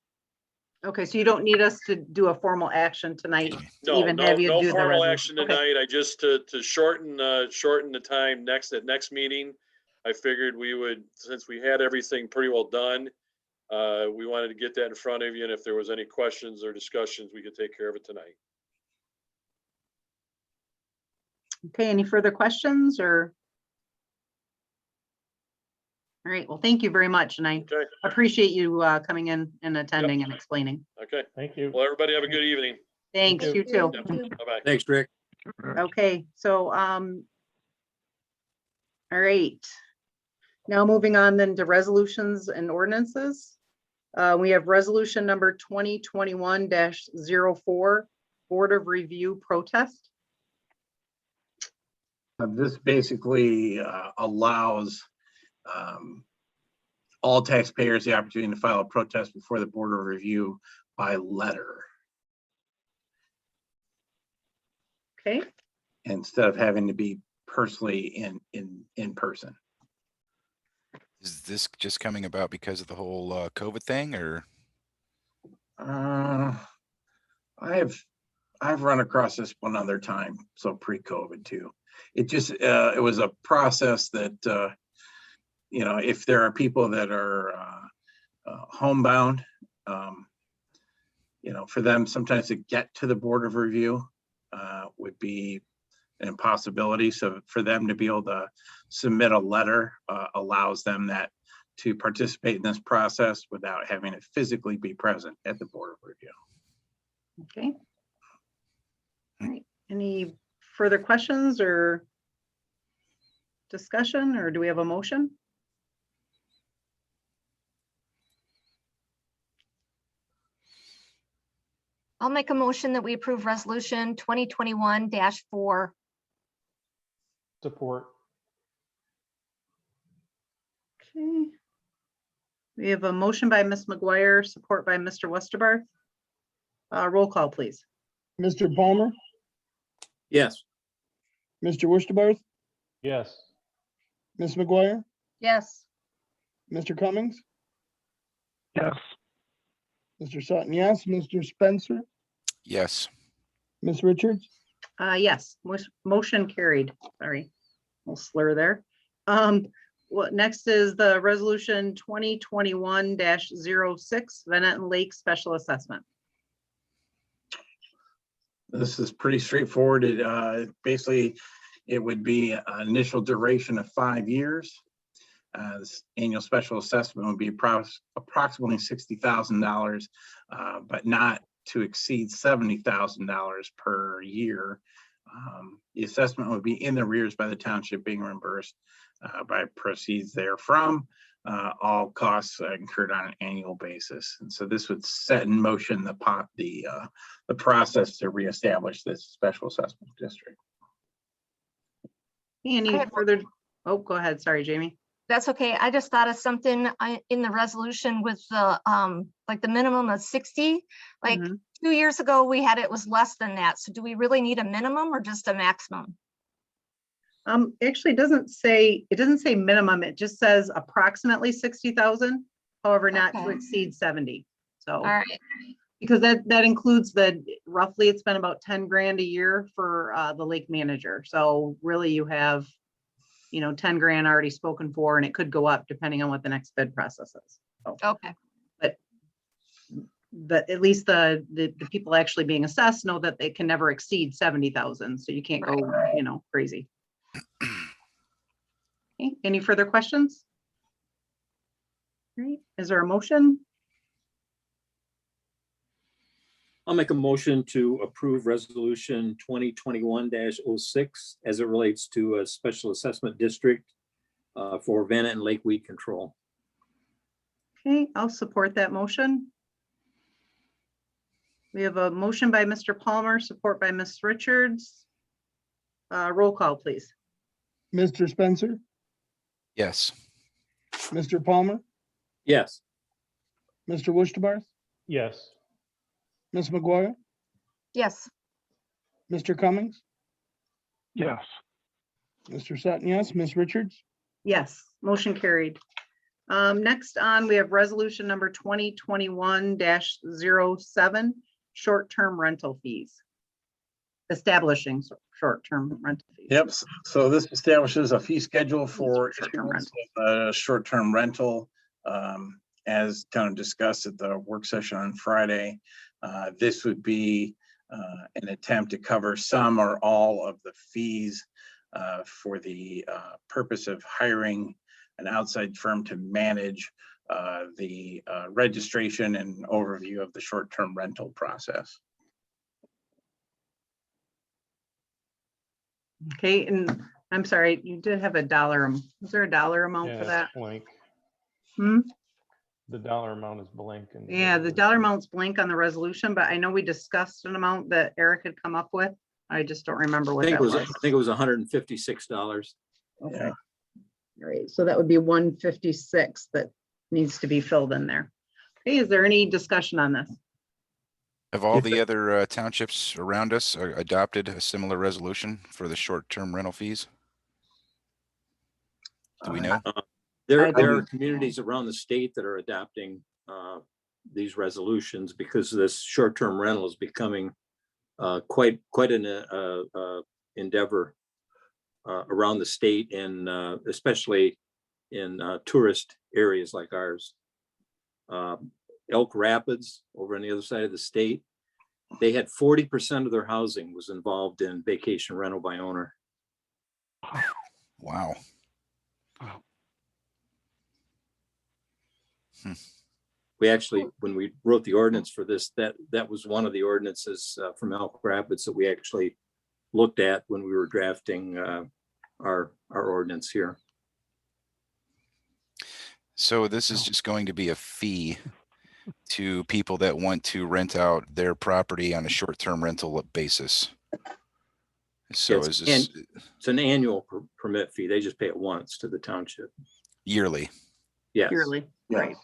A: okay, so you don't need us to do a formal action tonight to
L: No,
A: even have you
L: no
A: do the
L: formal
A: resolution?
L: action
A: Okay.
L: tonight. I just, to shorten the time at next meeting, I figured we would, since we had everything pretty well done, we wanted to get that in front of you, and if there was any questions or discussions, we could take care of it tonight.
A: Okay, any further questions or? All right, well, thank you very much, and I
L: Okay,
A: appreciate you coming in and attending and explaining.
L: okay.
B: Thank you.
L: Well, everybody have a good evening.
A: Thanks,
B: too.
A: you too.
L: Yep, bye-bye.
G: Thanks, Rick.
A: Okay, so, all right. Now moving on then to resolutions and ordinances. We have resolution number 2021-04, Board of Review protest.
C: This basically allows all taxpayers the opportunity to file a protest before the Board of Review by letter,
A: Okay,
C: instead of having to be personally in person.
H: Is this just coming about because of the whole COVID thing, or?
C: I've run across this one other time, so pre-COVID too. It just it was a process that if there are people that are homebound, for them sometimes to get to the Board of Review would be an impossibility. So for them to be able to submit a letter allows them to participate in this process without having to physically be present at the Board of Review.
A: okay. All right, any further questions or? discussion, or do we have a motion?
F: I'll make a motion that we approve resolution 2021-4.
B: Support.
A: Okay. We have a motion by Ms. McGuire, support by Mr. Westerbarth. Roll call, please.
E: Mr. Palmer,
G: Yes.
E: Mr. Wurstabarth,
B: Yes.
E: Ms. McGuire,
A: Yes.
E: Mr. Cummings,
D: yes,
E: Mr. Sutton, yes, Mr. Spencer,
H: Yes.
E: Ms. Richards,
A: Yes, motion carried. Sorry, we'll slur there. What next is the resolution 2021-06, Vanette and Lake Special Assessment.
C: This is pretty straightforward. Basically, it would be an initial duration of 5 years. This annual special assessment would be approximately $60,000, but not to exceed $70,000 per year. The assessment would be in the arrears by the township, being reimbursed by proceeds therefrom. All costs incurred on an annual basis. And so this would set in motion the process to reestablish this special assessment district.
A: Any further? Oh, go ahead. Sorry, Jamie.
F: That's okay. I just thought of something in the resolution with the, like the minimum of 60. Like 2 years ago, we had, it was less than that. So do we really need a minimum or just a maximum?
A: Actually, it doesn't say minimum. It just says approximately 60,000. However, not to
F: Okay.
A: exceed 70. So,
F: All right.
A: because that includes roughly it's been about 10 grand a year for the lake manager. So really you have, 10 grand already spoken for, and it could go up depending on what the next bid process is. So,
F: Okay.
A: but at least the people actually being assessed know that they can never exceed 70,000. So you can't go, crazy. Okay, any further questions? Right, is there a motion?
G: I'll make a motion to approve resolution 2021-06 as it relates to a special assessment district for Vanette and lake weed control.
A: Okay, I'll support that motion. We have a motion by Mr. Palmer, support by Ms. Richards. Roll call, please.
E: Mr. Spencer,
H: Yes.
E: Mr. Palmer,
G: Yes.
E: Mr. Wurstabarth,
B: Yes.
E: Ms. McGuire,
F: Yes.
E: Mr. Cummings,
D: yes,
E: Mr. Sutton, yes, Ms. Richards,
A: Yes, motion carried. Next on, we have resolution number 2021-07, short-term rental fees. Establishing short-term rental fees.
C: Yep, so this establishes a fee schedule for
A: Short-term rental.
C: short-term rental. As kind of discussed at the work session on Friday, this would be an attempt to cover some or all of the fees for the purpose of hiring an outside firm to manage the registration and overview of the short-term rental process.
A: Okay, and I'm sorry, you did have a dollar. Was there a dollar amount
B: Yeah,
A: for that?
B: it's blank.
A: Hmm?
B: The dollar amount is blank. in
A: Yeah, the dollar amount's blank on the resolution, but I know we discussed an amount that Eric had come up with. I just don't remember
G: I
A: what
G: think
A: that
G: it was,
A: was.
G: I think it was $156.
A: Okay.
C: Yeah.
A: All right, so that would be 156 that needs to be filled in there. Okay, is there any discussion on this?
H: Have all the other townships around us adopted a similar resolution for the short-term rental fees? Do we know?
G: There
A: I
G: are
A: don't-
G: communities around the state that are adopting these resolutions because this short-term rental is becoming quite an endeavor around the state, and especially in tourist areas like ours. Elk Rapids over on the other side of the state, they had 40% of their housing was involved in vacation rental by owner.
H: Wow.
G: We actually, when we wrote the ordinance for this, that was one of the ordinances from Elk Rapids that we actually looked at when we were drafting our ordinance here.
H: So this is just going to be a fee to people that want to rent out their property on a short-term rental basis. So
G: It's
H: is this
G: It's an annual permit fee. They just pay it once to the township.
H: yearly?
G: Yes.
A: Yearly, right?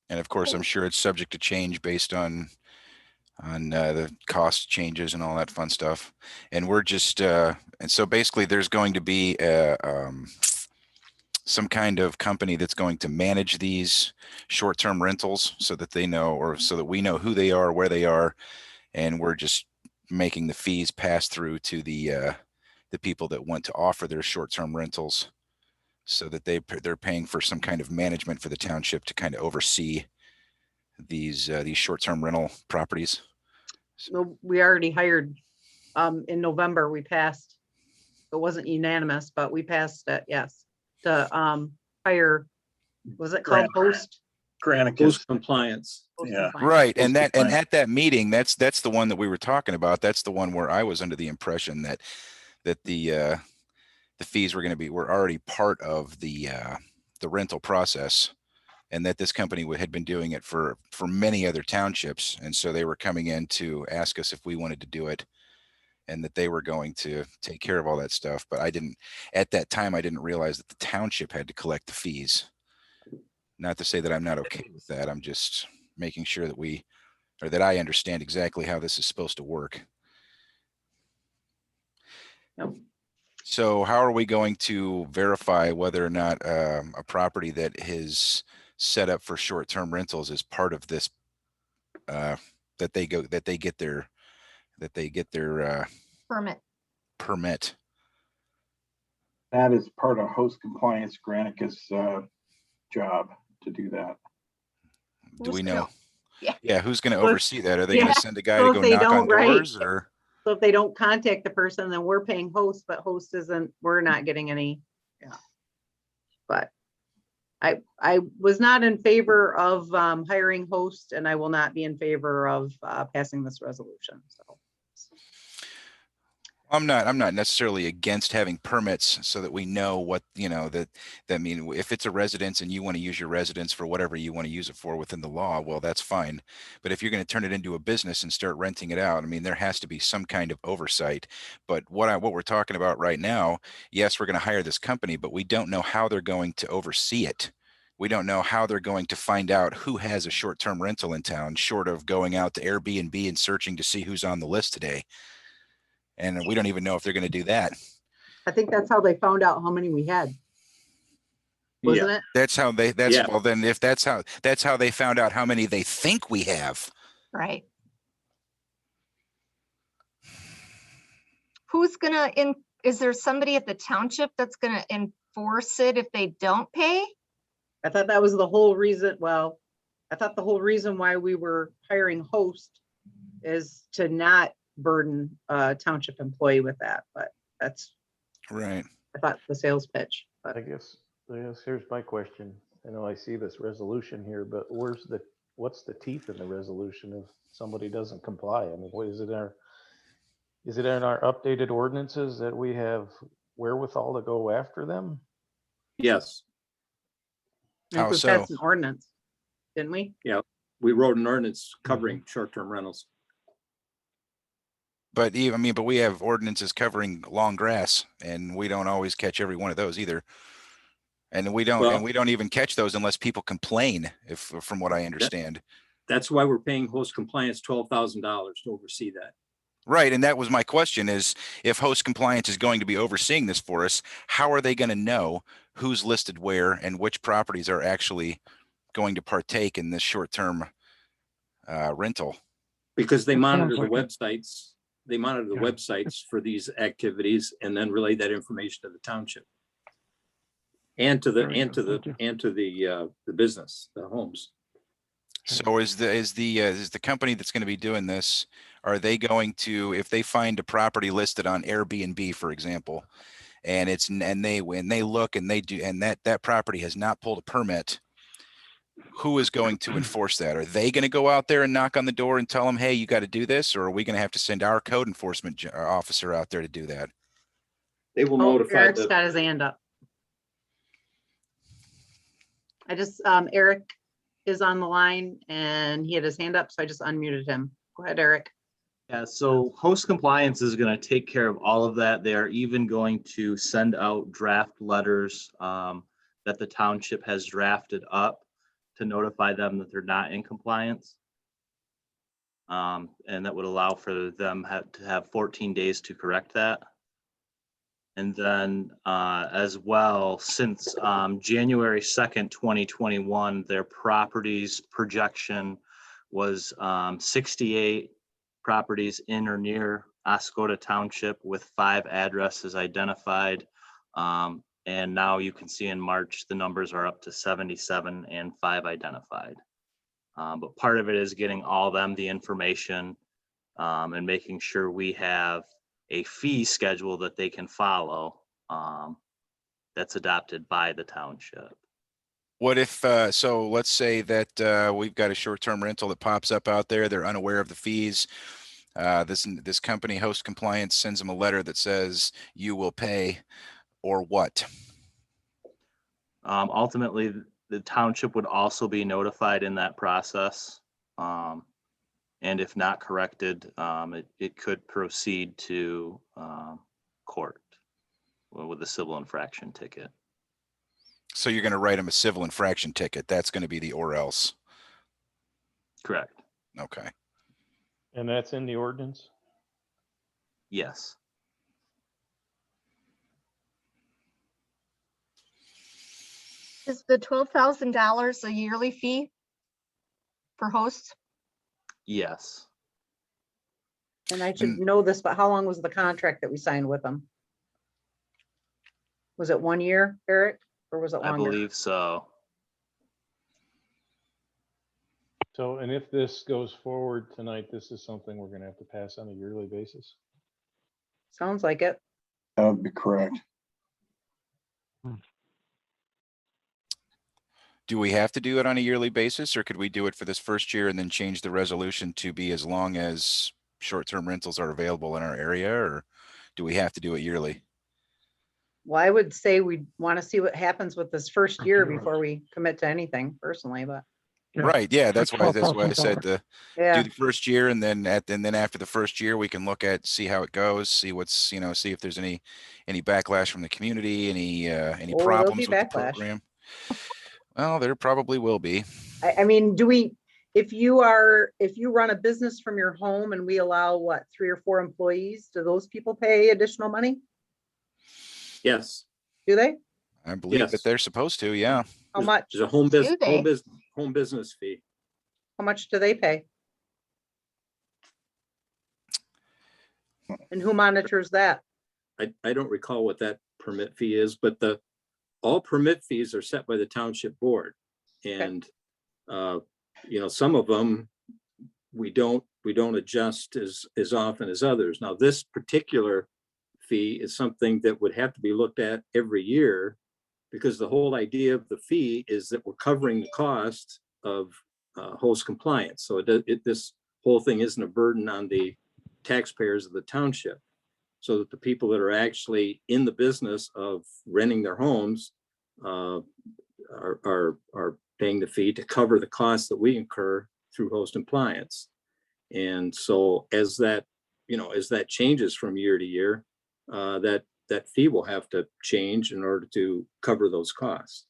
H: And of course, I'm sure it's subject to change based on the cost changes and all that fun stuff. And we're just and so basically, there's going to be some kind of company that's going to manage these short-term rentals so that they know, or so that we know who they are, where they are, and we're just making the fees pass through to the people that want to offer their short-term rentals, so that they're paying for some kind of management for the township to kind of oversee these short-term rental properties.
A: No, we already hired, in November, we passed, it wasn't unanimous, but we passed it, yes, to hire, was it called Host?
C: Granicus.
G: Post compliance.
A: Host
C: Yeah.
A: Compliance.
H: Right, and at that meeting, that's the one that we were talking about. That's the one where I was under the impression that the fees were already part of the rental process, and that this company had been doing it for many other townships, and so they were coming in to ask us if we wanted to do it, and that they were going to take care of all that stuff. But at that time, I didn't realize that the township had to collect the fees. Not to say that I'm not okay with that. I'm just making sure that I understand exactly how this is supposed to work.
A: Yep.
H: So how are we going to verify whether or not a property that is set up for short-term rentals is part of this, that they get their
F: Permit.
M: That is part of host compliance Granicus job to do that.
H: Do we
F: Who's
H: know?
F: gonna- Yeah.
H: Yeah, who's going to
A: So if-
H: oversee that? Are they
A: yeah,
H: going to send a guy
A: so
H: to
A: if
H: go
A: they
H: knock on
A: don't, right.
H: doors, or?
A: So if they don't contact the person, then we're paying Host, but Host we're not getting any. Yeah. But I was not in favor of hiring Host, and I will not be in favor of passing this resolution, so.
H: I'm not necessarily against having permits so that we know what, that mean, if it's a residence and you want to use your residence for whatever you want to use it for within the law, well, that's fine. But if you're going to turn it into a business and start renting it out, I mean, there has to be some kind of oversight. But what we're talking about right now, yes, we're going to hire this company, but we don't know how they're going to oversee it. We don't know how they're going to find out who has a short-term rental in town, short of going out to Airbnb and searching to see who's on the list today. And we don't even know if they're going to do that.
A: I think that's how they found out how many we had. Wasn't it?
G: Yeah.
H: Well, then if that's how they found out how many they think we have.
F: Right. Is there somebody at the township that's gonna enforce it if they don't pay?
A: I thought that was the whole reason, I thought the whole reason why we were hiring Host is to not burden a township employee with that, but that's,
H: Right.
A: I thought, the sales pitch. But
B: I guess here's my question. I know I see this resolution here, but what's the teeth in the resolution if somebody doesn't comply? I mean, is it in our updated ordinances that we have wherewithal to go after them?
G: Yes,
A: I think
H: How
A: we
H: so?
A: passed an ordinance, didn't we?
G: we wrote an ordinance covering short-term rentals.
H: But we have ordinances covering long grass, and we don't always catch every one of those either. And we don't even catch those unless people complain, from what I understand.
G: That's why we're paying host compliance $12,000 to oversee that.
H: Right. And that was my question, is if host compliance is going to be overseeing this for us, how are they going to know who's listed where and which properties are actually going to partake in this short-term rental?
G: Because they
D: It
G: monitor
D: sounds
G: the
D: like
G: websites. They monitor the
D: Yeah.
G: websites for these activities and then relay that information to the township. And to the
D: Very good, thank you.
G: the business, the homes.
H: So is the company that's going to be doing this, are they going to, if they find a property listed on Airbnb, for example, and when they look and they do, and that property has not pulled a permit, who is going to enforce that? Are they going to go out there and knock on the door and tell them, hey, you got to do this? Or are we going to have to send our code enforcement officer out there to do that?
G: They will
A: Oh,
G: notify
A: Eric's
G: the,
A: got his hand up. I just, Eric is on the line and he had his hand up, so I just unmuted him. Go ahead, Eric.
N: Yeah, so host compliance is going to take care of all of that. They are even going to send out draft letters that the township has drafted up to notify them that they're not in compliance. And that would allow for them to have 14 days to correct that. And then as well, since January 2nd, 2021, their properties projection was 68 properties in or near Oscoda Township with 5 addresses identified. And now you can see in March, the numbers are up to 77 and 5 identified. But part of it is getting all of them the information and making sure we have a fee schedule that they can follow that's adopted by the township.
H: What if, so let's say that we've got a short-term rental that pops up out there, they're unaware of the fees. This company, Host Compliance, sends them a letter that says you will pay, or what?
N: Ultimately, the township would also be notified in that process. And if not corrected, it could proceed to court with a civil infraction ticket.
H: So you're going to write them a civil infraction ticket. That's going to be the or else.
N: Correct.
H: Okay.
B: And that's in the ordinance?
N: Yes.
F: Is the $12,000 a yearly fee for hosts?
N: Yes.
A: And I should know this, but how long was the contract that we signed with them? Was it 1 year, Eric, or was it
N: I
A: longer?
N: believe so.
B: So, and if this goes forward tonight, this is something we're going to have to pass on a yearly basis?
A: Sounds like it.
M: That would be correct.
H: Do we have to do it on a yearly basis, or could we do it for this first year and then change the resolution to be as long as short-term rentals are available in our area, or do we have to do it yearly?
A: Well, I would say we want to see what happens with this first year before we commit to anything personally, but
D: Yeah,
H: Right. Yeah.
D: for
H: That's why I said
D: $12,000.
H: to
A: yeah.
H: do the first year, and then after the first year, we can look at, see how it goes, see what's, see if there's any backlash from the community, any
A: Oh, there'll be
H: problems with the
A: backlash.
H: program. Well, there probably will be.
A: I mean, do we, if you run a business from your home and we allow what, 3 or 4 employees, do those people pay additional money?
G: yes,
A: Do they?
H: I believe
G: Yes.
H: that they're supposed to. Yeah.
A: How much?
G: there's a home
F: Do
G: business,
F: they?
G: home business fee.
A: How much do they pay? And who monitors that?
G: I don't recall what that permit fee is, but all permit fees are set by the township board. And, some of them, we don't adjust as often as others. Now, this particular fee is something that would have to be looked at every year, because the whole idea of the fee is that we're covering the cost of host compliance. So this whole thing isn't a burden on the taxpayers of the township, so that the people that are actually in the business of renting their homes are paying the fee to cover the costs that we incur through host compliance. And so as that changes from year to year, that fee will have to change in order to cover those costs.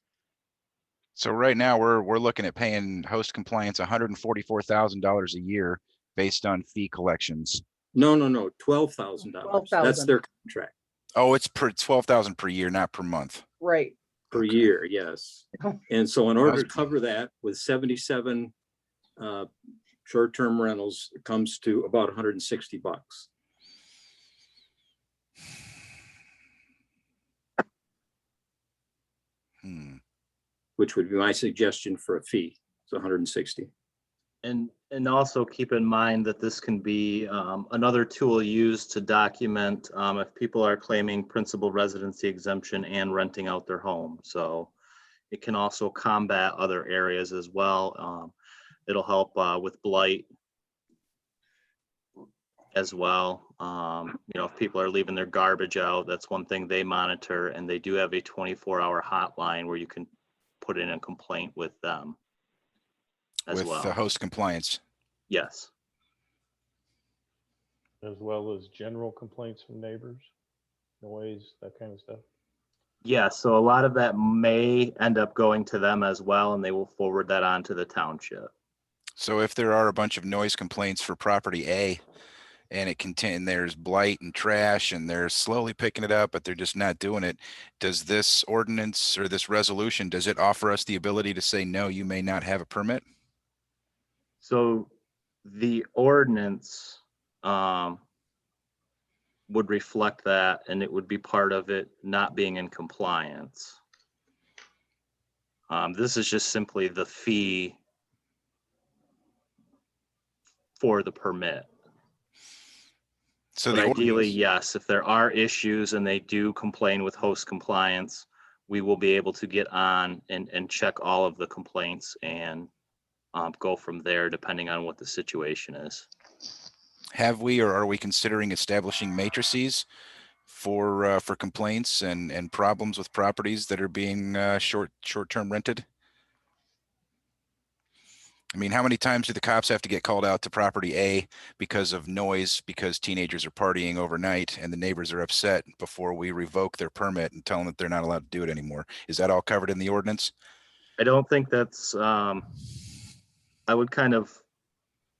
H: So right now we're looking at paying host compliance $144,000 a year based on fee collections.
G: No, $12,000. That's their contract
H: Oh, it's per 12,000 per year, not per month.
A: Right.
G: per
H: Okay.
G: year, yes. And so in order to
H: Must-
G: cover that with 77 short-term rentals, it comes to about $160. Which would be my suggestion for a fee. It's 160.
N: And also keep in mind that this can be another tool used to document if people are claiming principal residency exemption and renting out their home. So it can also combat other areas as well. It'll help with blight. as well. If people are leaving their garbage out, that's one thing they monitor, and they do have a 24-hour hotline where you can put in a complaint with them as
H: with
N: well.
H: host compliance.
N: Yes.
B: As well as general complaints from neighbors, noise, that kind of stuff.
N: Yeah, so a lot of that may end up going to them as well, and they will forward that on to the township.
H: So if there are a bunch of noise complaints for property A, and there's blight and trash, and they're slowly picking it up, but they're just not doing it, does this ordinance or this resolution, does it offer us the ability to say, no, you may not have a permit?
N: So the ordinance would reflect that, and it would be part of it not being in compliance. This is just simply the fee for the permit.
H: So
N: But
H: the
N: ideally,
H: ordinance,
N: yes, if there are issues and they do complain with host compliance, we will be able to get on and check all of the complaints and go from there, depending on what the situation is.
H: have we, or are we considering establishing matrices for complaints and problems with properties that are being short-term rented? I mean, how many times do the cops have to get called out to property A because of noise, because teenagers are partying overnight and the neighbors are upset before we revoke their permit and tell them that they're not allowed to do it anymore? Is that all covered in the ordinance?
N: I don't think that's, I would kind of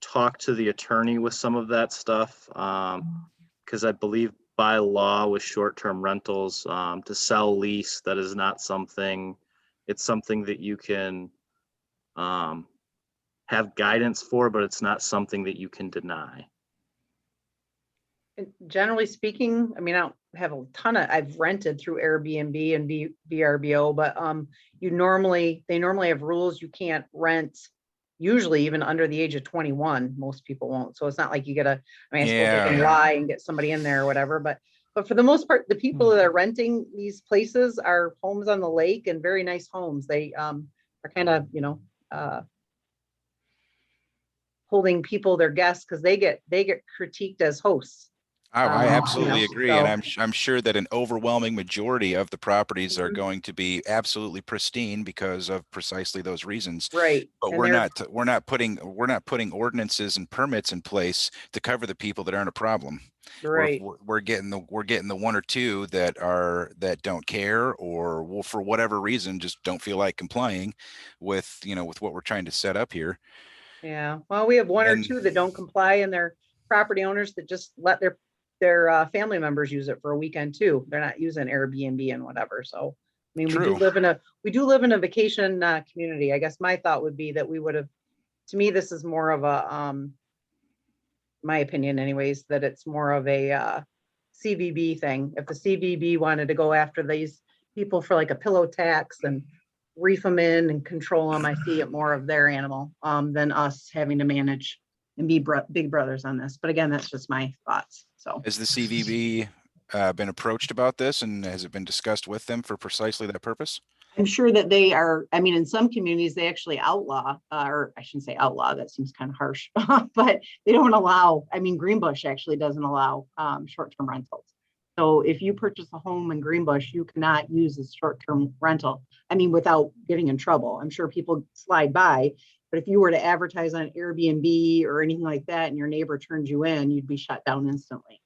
N: talk to the attorney with some of that stuff, because I believe by law with short-term rentals, to sell lease, that is not something, it's something that you can have guidance for, but it's not something that you can deny.
A: And generally speaking, I mean, I don't have a ton of, I've rented through Airbnb and VRBO, but they normally have rules. You can't rent, usually even under the age of 21. Most people won't. So it's not like you get I mean, I suppose they can lie and get somebody in there or whatever, but for the most part, the people that are renting these places are homes on the lake and very nice homes. They are kind of, holding people, their guests, because they get critiqued as hosts.
H: Oh, I absolutely agree.
A: so-
H: And I'm sure that an overwhelming majority of the properties are
A: Mhm.
H: going to be absolutely pristine because of precisely those reasons.
A: Right.
H: But
A: and
H: we're
A: they're-
H: not putting ordinances and permits in place to cover the people that aren't a problem.
A: Right.
H: We're getting the one or two that don't care, or will, for whatever reason, just don't feel like complying with what we're trying to set up here.
A: Yeah, well, we have one or
H: And-
A: two that don't comply, and they're property owners that just let their family members use it for a weekend too. They're not using Airbnb and whatever. So, I mean, we do
H: True.
A: live in a vacation community. I guess my thought would be that we would have, to me, this is more of a, my opinion anyways, that it's more of a CVB thing. If the CVB wanted to go after these people for like a pillow tax and reef them in and control them, I see it more of their animal than us having to manage and be big brothers on this. But again, that's just my thoughts. So
H: Has the CVB been approached about this, and has it been discussed with them for precisely that purpose?
A: I'm sure that they are, I mean, in some communities, they actually outlaw, or I shouldn't say outlaw, that seems kind of harsh, but they don't allow, I mean, Greenbush actually doesn't allow short-term rentals. So if you purchase a home in Greenbush, you cannot use a short-term rental. I mean, without getting in trouble. I'm sure people slide by, but if you were to advertise on Airbnb or anything like that, and your neighbor turns you in, you'd be shut down instantly.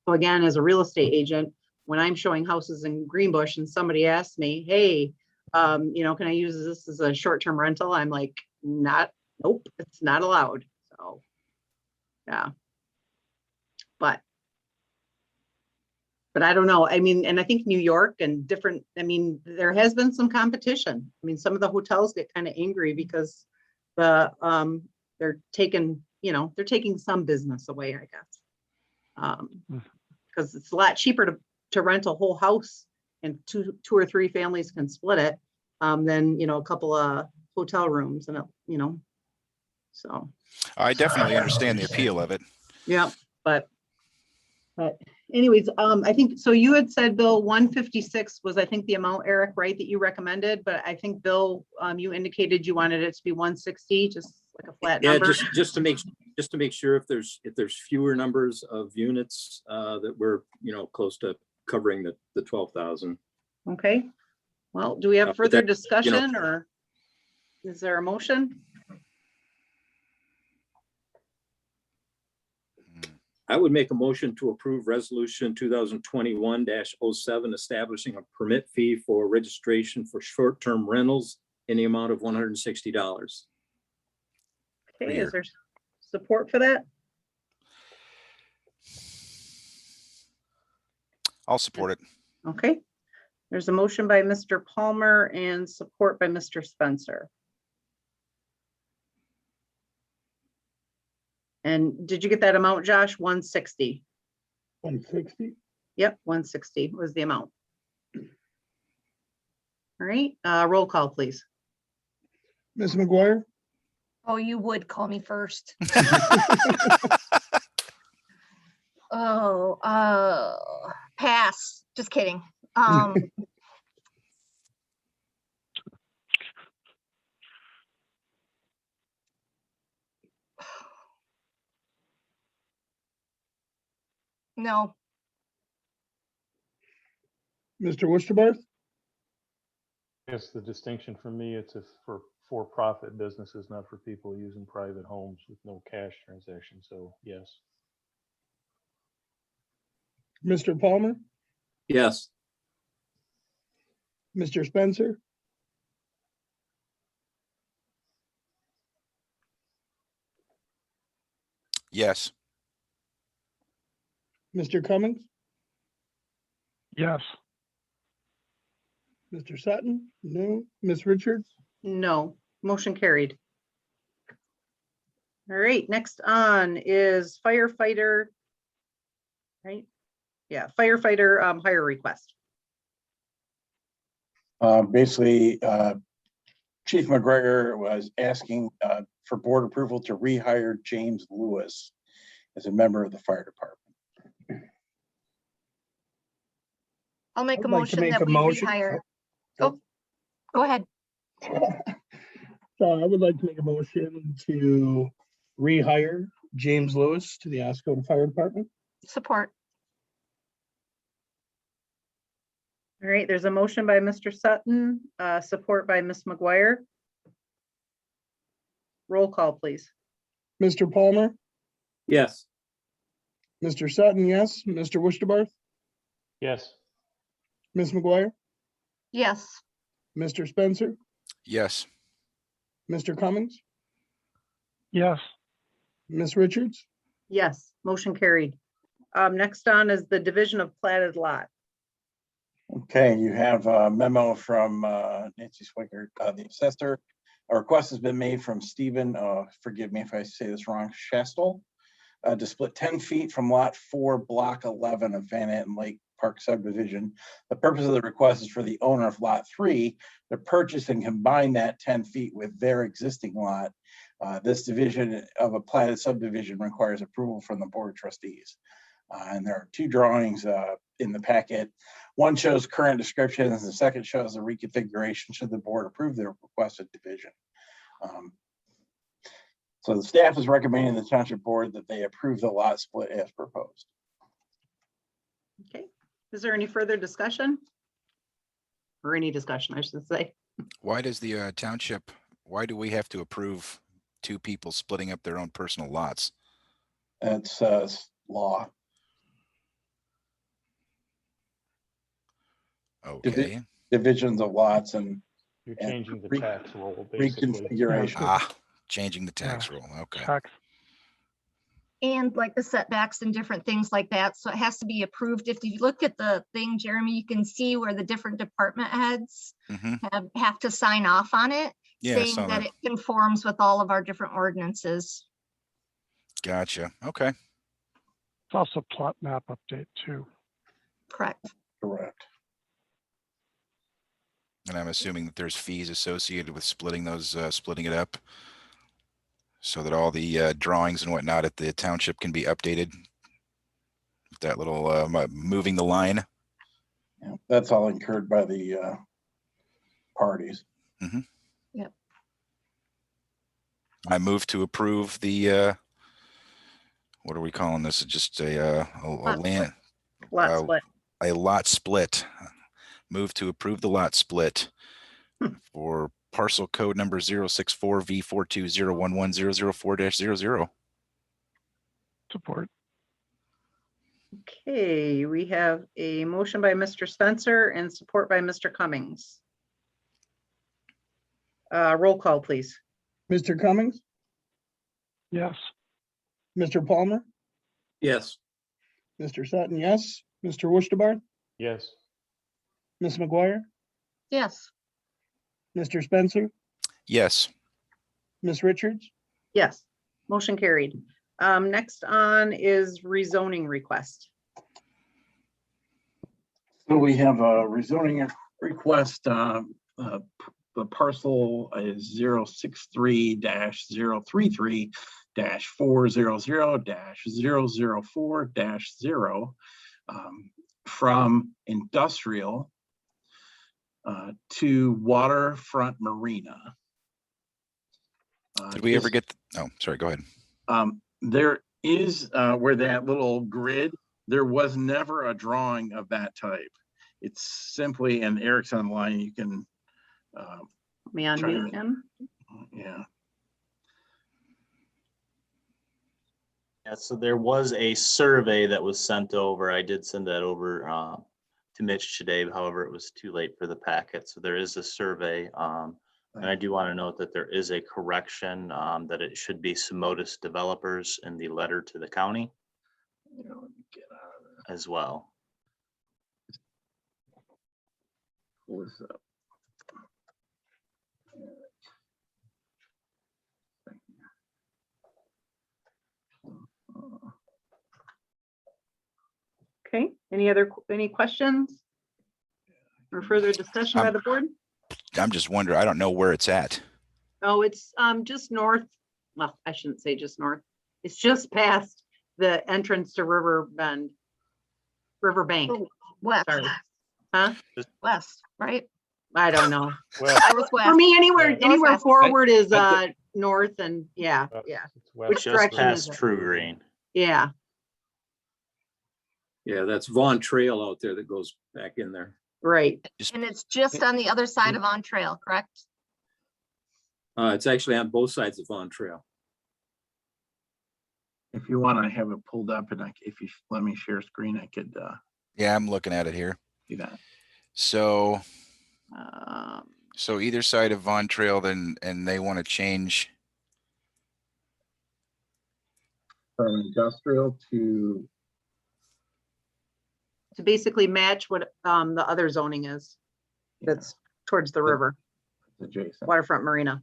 A: So again, as a real estate agent, when I'm showing houses in Greenbush and somebody asks me, hey, can I use this as a short-term rental? I'm like, nope, it's not allowed. So, yeah. But I don't know. I mean, and I think New York and different, I mean, there has been some competition. I mean, some of the hotels get kind of angry because they're taking some business away, I guess. Because it's a lot cheaper to rent a whole house and two or three families can split it than, a couple of hotel rooms and, so.
H: I definitely understand the appeal of it.
A: Yeah, but anyways, I think, so you had said, Bill, 156 was, I think, the amount, Eric, right, that you recommended, but I think, Bill, you indicated you wanted it to be 160, just like a flat
G: Yeah,
A: number.
G: just to make sure if there's fewer numbers of units, that we're, close to covering the 12,000.
A: Okay, well, do we have
G: But
A: further
G: that,
A: discussion or is there a motion?
G: I would make a motion to approve resolution 2021-07, establishing a permit fee for registration for short-term rentals in the amount of $160.
A: Okay,
H: Here.
A: is there support for that?
H: I'll support it.
A: Okay, there's a motion by Mr. Palmer and support by Mr. Spencer. And did you get that amount, Josh? 160.
E: 160.
A: Yep, 160 was the amount. All right, roll call, please.
E: Ms. McGuire,
F: Oh, you would call me first. Oh, pass. Just kidding. No,
E: Mr. Wusterbarth,
B: I guess the distinction for me, it's for for-profit businesses, not for people using private homes with no cash transaction. So yes.
E: Mr. Palmer,
G: Yes.
E: Mr. Spencer,
H: Yes.
E: Mr. Cummings,
D: Yes.
E: Mr. Sutton, no, Ms. Richards,
A: No, motion carried. All right, next on is firefighter. Right? Yeah, firefighter hire request.
M: Basically, Chief McGregor was asking for board approval to rehire James Lewis as a member of the fire department.
F: I'll make a
E: I'd like to
F: motion
E: make
F: that
E: a
F: we
E: motion.
F: rehire. Oh, go ahead.
E: So I would like to make a motion to rehire James Lewis to the Oscoda Fire Department.
F: Support.
A: All right, there's a motion by Mr. Sutton, support by Ms. McGuire. Roll call, please.
E: Mr. Palmer,
G: Yes.
E: Mr. Sutton, yes, Mr. Wusterbarth,
B: Yes.
E: Ms. McGuire,
F: Yes.
E: Mr. Spencer,
H: Yes.
E: Mr. Cummings,
D: Yes.
E: Ms. Richards,
A: Yes, motion carried. Next on is the division of platted lot.
M: Okay, you have a memo from Nancy Swicker, the assessor. A request has been made from Stephen, forgive me if I say this wrong, Shastel, to split 10 feet from lot 4, block 11 of Vanette and Lake Park subdivision. The purpose of the request is for the owner of lot 3 to purchase and combine that 10 feet with their existing lot. This division of a platted subdivision requires approval from the board of trustees. And there are 2 drawings in the packet. One shows current descriptions, the second shows the reconfiguration should the board approve the requested division. So the staff is recommending the township board that they approve the lot split as proposed.
A: Okay, is there any further discussion? Or any discussion, I should say.
H: Why does the township, why do we have to approve 2 people splitting up their own personal lots?
M: That's law.
H: Okay.
M: Divisions of lots and
B: You're
M: and
B: changing the
M: re-
B: tax roll, basically.
M: reconfiguration.
H: Ah, changing the tax roll. Okay.
D: Tax.
F: And like the setbacks and different things like that. So it has to be approved. If you look at the thing, Jeremy, you can see where the different department heads
H: Mhm.
F: have to sign off on it,
H: Yeah, I
F: saying
H: saw
F: that
H: that.
F: it conforms with all of our different ordinances.
H: Gotcha. Okay.
D: It's also plot map update too.
F: Correct.
M: Correct.
H: And I'm assuming that there's fees associated with splitting those, splitting it up, so that all the drawings and whatnot at the township can be updated. That little moving the line.
M: Yeah, that's all incurred by the parties.
H: I move to approve the, what are we calling this? Just a
A: Lot
H: land,
A: Lot
H: Uh,
A: split.
H: a lot split. Move to approve the lot split for parcel code number 064V42011004-00.
D: Support.
A: Okay, we have a motion by Mr. Spencer and support by Mr. Cummings. Roll call, please.
E: Mr. Cummings,
D: Yes.
E: Mr. Palmer,
G: Yes.
E: Mr. Sutton, yes. Mr. Wustabard,
B: Yes.
E: Ms. McGuire,
F: Yes.
E: Mr. Spencer,
H: Yes.
E: Ms. Richards.
A: Yes, motion carried. Next on is rezoning request.
M: So we have a rezoning request. The parcel is 063-033-400-004-0 from industrial to waterfront marina.
H: Did we ever get, oh, sorry, go ahead.
M: There is where that little grid, there was never a drawing of that type. It's simply an Eric's online. You can
A: May I
M: try
A: unmute
M: to-
A: him?
M: yeah.
N: Yeah, so there was a survey that was sent over. I did send that over to Mitch today. However, it was too late for the packet. So there is a survey. And I do want to note that there is a correction that it should be Simotis Developers in the letter to the county as well.
M: Pull this up.
A: Okay, any questions? Or further discussion by the board?
H: I'm just wondering, I don't know where it's at.
A: Oh, it's just north. Well, I shouldn't say just north. It's just past the entrance to River Bend. River Bank.
F: Oh, West,
A: Sorry. Huh?
F: west, right?
A: I don't know.
B: Well,
F: I was
A: For
F: west.
A: me, anywhere
F: Northwest.
A: forward is
N: I
A: north and yeah.
B: it's west.
A: Which
N: Just
A: direction is
N: past
A: it?
N: True Green.
A: Yeah,
G: Yeah, that's Vaughn Trail out there that goes back in there.
A: right.
F: And it's just on the other side of On Trail, correct?
G: It's actually on both sides of Vaughn Trail.
M: If you want, I have it pulled up and if you let me share screen, I could
H: Yeah, I'm looking at it here.
M: do that.
H: So,
A: Um,
H: so either side of Von Trail, then, and they want to change.
M: From industrial to,
A: to basically match what the other zoning is. That's towards the river,
M: adjacent.
A: waterfront marina.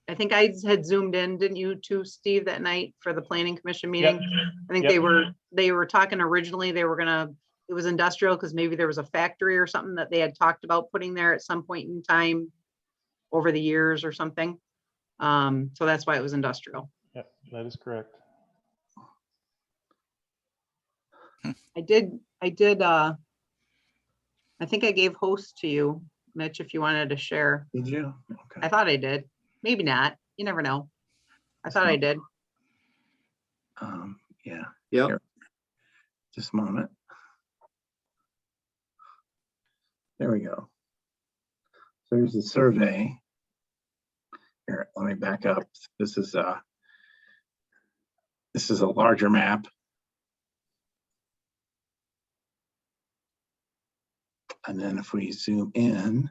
A: I think I had zoomed in, didn't you too, Steve, that night for the planning commission meeting? I think
B: Yep.
A: they were talking originally, they were gonna, it was industrial because maybe there was a factory or something that they had talked about putting there at some point in time over the years or something. So that's why it was industrial.
B: Yep, that is correct.
A: I did, I think I gave host to you, Mitch, if you wanted to share.
M: Did you?
A: I
M: Okay.
A: thought I did. Maybe not. You never know. I thought I did.
M: Yeah,
G: Yep.
M: Here. Just a moment. There we go. So here's the survey. Here, let me back up. This is a larger map. And then if we zoom in,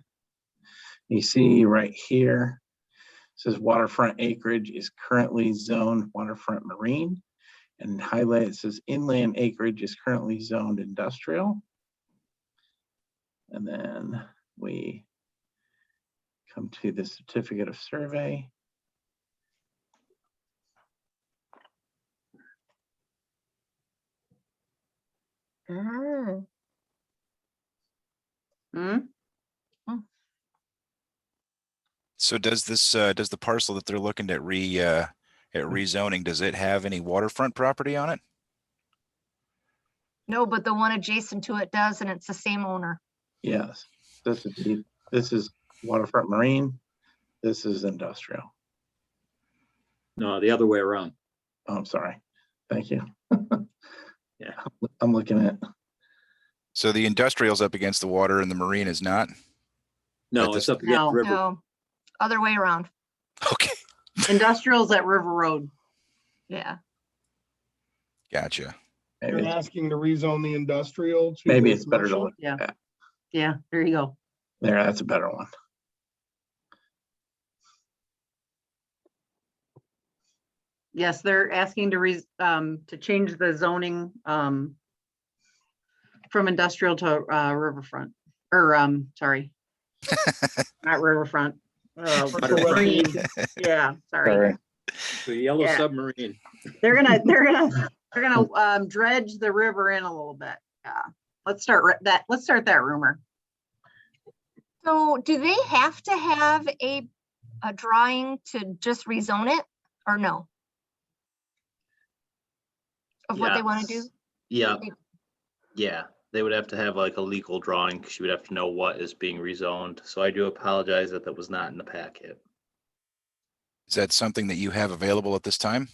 M: you see right here, it says waterfront acreage is currently zoned waterfront marine. And highlight, it says inland acreage is currently zoned industrial. And then we come to the certificate of survey.
F: Ah,
A: Hmm?
H: So does this, does the parcel that they're looking at rezoning, does it have any waterfront property on it?
F: no, but the one adjacent to it does, and it's the same owner.
M: Yes, this is waterfront marine. This is industrial.
G: No, the other way around.
C: Oh, I'm sorry. Thank you.
G: Yeah.
C: I'm looking at,
H: So the industrial's up against the water and the marine is not?
G: No,
H: this-
G: it's up against
A: No.
G: the river.
F: No, other way around.
H: Okay,
A: Industrial's at River Road.
F: Yeah.
H: gotcha.
E: You're
C: maybe,
E: asking to rezone the industrial to.
C: maybe it's better to
E: commercial?
C: look.
A: Yeah.
C: at.
A: Yeah, there you go.
C: There, that's a better one.
A: Yes, they're asking to change the zoning, from industrial to, riverfront, or, sorry. Not riverfront. Marine. Yeah, sorry.
C: Sorry.
G: The yellow
A: Yeah.
G: submarine.
A: They're gonna dredge the river in a little bit. Yeah. Let's start that rumor.
F: So do they have to have a drawing to just rezone it or no? Of what they want to do?
N: Yeah. Yeah, they would have to have like a legal drawing because you would have to know what is being rezoned. So I do apologize that that was not in the packet.
H: Is that something that you have available at this time?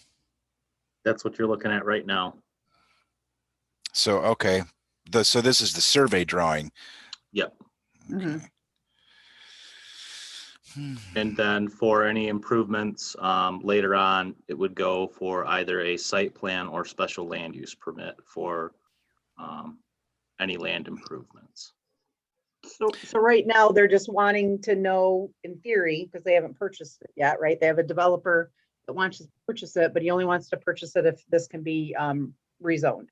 N: That's what you're looking at right now.
H: So, okay, so this is the survey drawing.
N: Yep.
A: Mhm.
H: Okay. Hmm.
N: And then for any improvements later on, it would go for either a site plan or special land use permit for any land improvements.
K: So right now, they're just wanting to know, in theory, because they haven't purchased it yet, right? They have a developer that wants to purchase it, but he only wants to purchase it if this can be rezoned.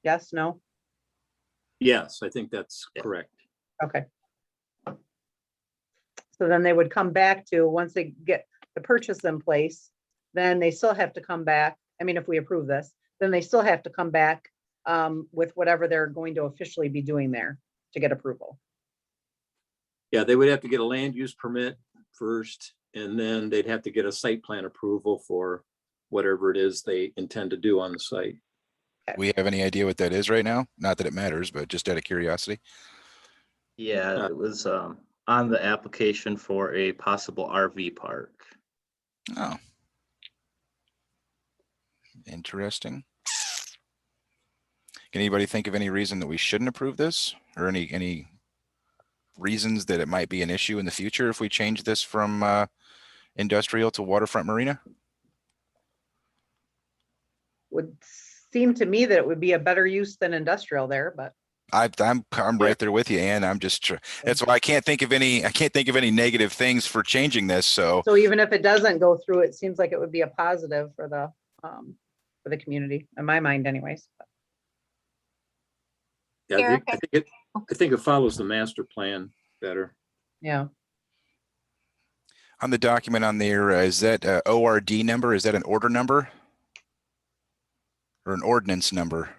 K: Yes, no?
G: Yes, I think that's correct.
K: Okay. So then they would come back to, once they get the purchase in place, then they still have to come back. I mean, if we approve this, then they still have to come back with whatever they're going to officially be doing there to get approval.
G: Yeah, they would have to get a land use permit first, and then they'd have to get a site plan approval for whatever it is they intend to do on the site.
H: We have any idea what that is right now? Not that it matters, but just out of curiosity.
N: Yeah, it was on the application for a possible RV park.
H: Oh. Interesting. Can anybody think of any reason that we shouldn't approve this, or any reasons that it might be an issue in the future if we change this from industrial to waterfront marina?
K: Would seem to me that it would be a better use than industrial there, but
H: I'm right there with you, Ann. I'm just that's why I can't think of any negative things for changing this. So
K: even if it doesn't go through, it seems like it would be a positive for the community, in my mind anyways.
G: Yeah, I think it follows the master plan better.
K: Yeah.
H: on the document on there, is that ORD number? Is that an order number or an ordinance number?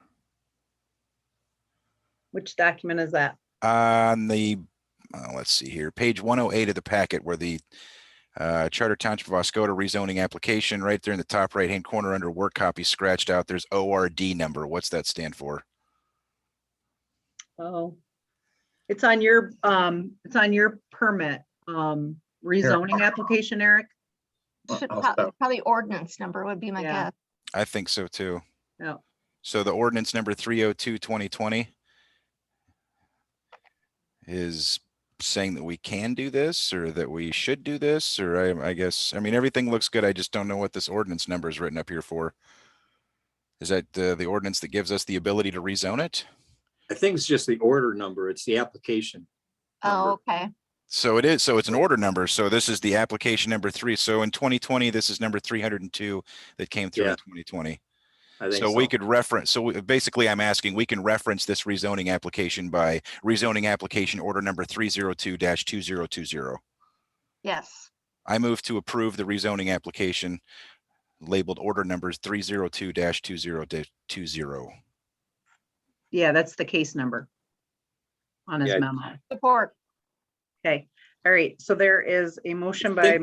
K: Which document is that?
H: On the, let's see here, page 108 of the packet where the Charter Township of Oscoda rezoning application, right there in the top right-hand corner under work copy scratched out, there's ORD number. What's that stand for?
K: Oh, it's on your permit, rezoning application, Eric.
F: Should
C: I'll stop.
F: probably ordinance number would be my
K: Yeah.
F: guess.
H: I think so too.
K: Yeah.
H: So the ordinance number 302-2020 is saying that we can do this or that we should do this, or I guess, I mean, everything looks good. I just don't know what this ordinance number is written up here for. Is that the ordinance that gives us the ability to rezone it?
G: I think it's just the order number. It's the application.
F: Oh, okay.
H: So it is. So it's an order number. So this is the application number 3. So in 2020, this is number 302 that came through in 2020.
G: I think
H: So we could reference, basically I'm asking, we can reference this rezoning application by rezoning application order number 302-2020.
F: Yes.
H: I move to approve the rezoning application labeled order numbers 302-2020.
A: Yeah, that's the case number on his
G: Yeah.
A: memo.
F: Support.
A: Okay, all right, so there is a motion by,
G: I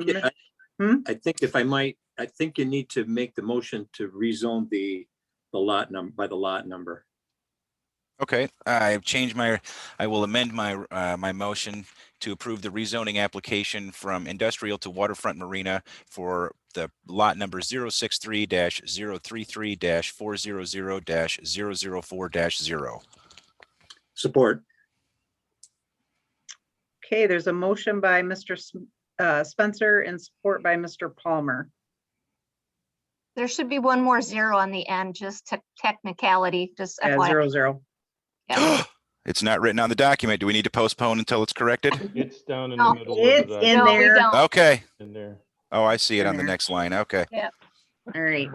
G: think if I might, I think you need to make the motion to rezone the lot number by the lot number.
H: Okay, I will amend my motion to approve the rezoning application from industrial to waterfront marina for the lot number 063-033-400-004-0.
G: Support.
A: Okay, there's a motion by Mr. Spencer and support by Mr. Palmer.
F: There should be one more zero on the end, just technicality, just
A: Yeah,
F: FYI.
A: 0-0.
F: Yeah.
H: It's not written on the document. Do we need to postpone until it's corrected?
B: It's down in the
F: No,
B: middle of the
A: It's in
F: No,
B: document.
F: we
A: there.
F: don't.
H: Okay.
B: In there.
H: Oh, I see it
A: In
H: on the
A: there.
H: next line. Okay.
A: All right.
D: Jeremy.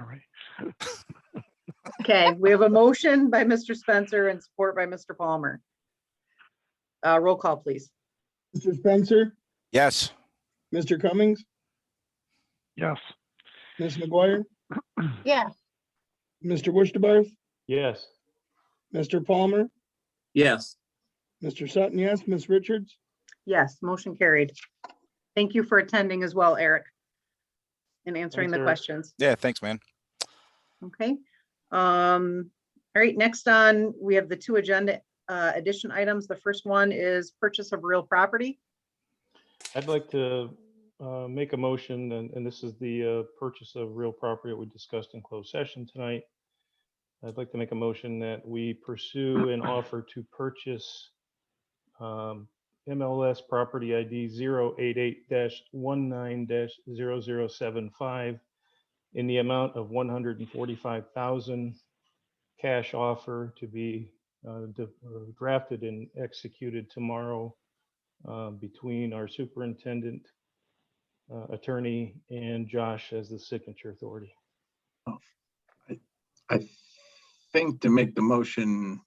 A: Okay, we have a motion by Mr. Spencer and support by Mr. Palmer. Roll call, please.
E: Mr. Spencer,
H: Yes.
E: Mr. Cummings,
D: Yes.
E: Ms. McGuire,
F: Yeah,
E: Mr. Wurstabarth,
B: Yes.
E: Mr. Palmer,
G: Yes.
E: Mr. Sutton, yes, Ms. Richards,
A: Yes, motion carried. Thank you for attending as well, Eric, and answering
B: Thanks,
A: the
B: Eric.
A: questions.
H: Yeah. Thanks, man.
A: Okay. All right, next on, we have the two agenda addition items. The first one is purchase of real property.
B: I'd like to make a motion, and this is the purchase of real property that we discussed in closed session tonight. I'd like to make a motion that we pursue an offer to purchase MLS property ID 088-19-0075 in the amount of $145,000, cash offer to be drafted and executed tomorrow between our superintendent, attorney, and Josh as the signature authority.
C: I think to make the motion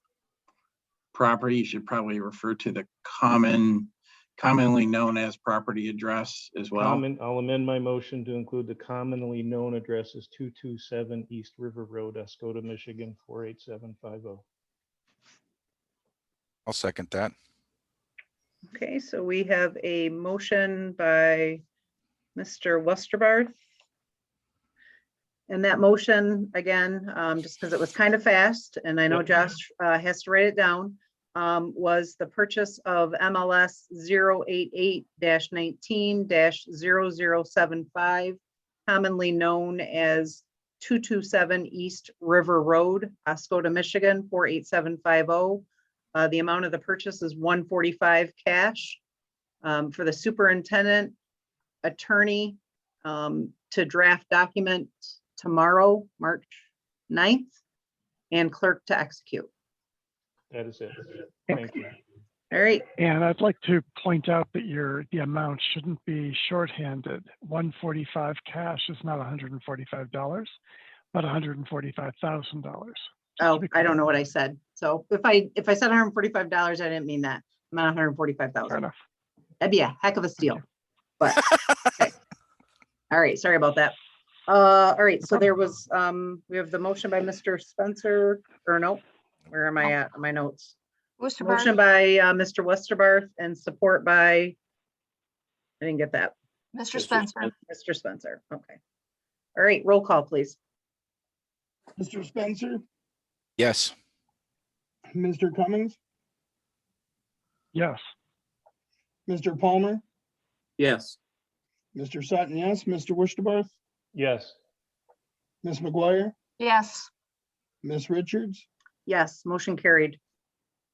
C: property, you should probably refer to the commonly known as property address as well.
B: I'll amend my motion to include the commonly known address as 227 East River Road, Oscoda, Michigan, 48750.
H: I'll second that.
A: Okay, so we have a motion by Mr. Westerbarth. And that motion, again, just because it was kind of fast, and I know
B: Yep.
A: Josh has to write it down, was the purchase of MLS 088-19-0075, commonly known as 227 East River Road, Oscoda, Michigan, 48750. The amount of the purchase is $145 cash. For the superintendent, attorney, to draft document tomorrow, March 9th, and clerk to execute.
B: That is it. Thank you.
A: All right,
D: And I'd like to point out that the amount shouldn't be shorthanded. 145 cash is not $145, but $145,000.
A: oh, I don't know what I said. So if I said $145, I didn't mean that. I meant
D: Fair
A: $145,000.
D: enough.
A: That'd be a heck of a steal, but, okay. All right, sorry about that. All right, so there was, we have the motion by Mr. Spencer, or no, where am I at on my notes? Motion
F: Worcestershire,
A: by Mr. Westerbarth and support by, I didn't get that,
F: Mr. Spencer.
A: Mr. Spencer, okay. All right, roll call, please.
E: Mr. Spencer,
H: Yes.
E: Mr. Cummings,
D: Yes.
E: Mr. Palmer,
G: Yes.
E: Mr. Sutton, yes, Mr. Wurstabarth,
B: Yes.
E: Ms. McGuire,
F: Yes,
E: Ms. Richards,
A: Yes, motion carried.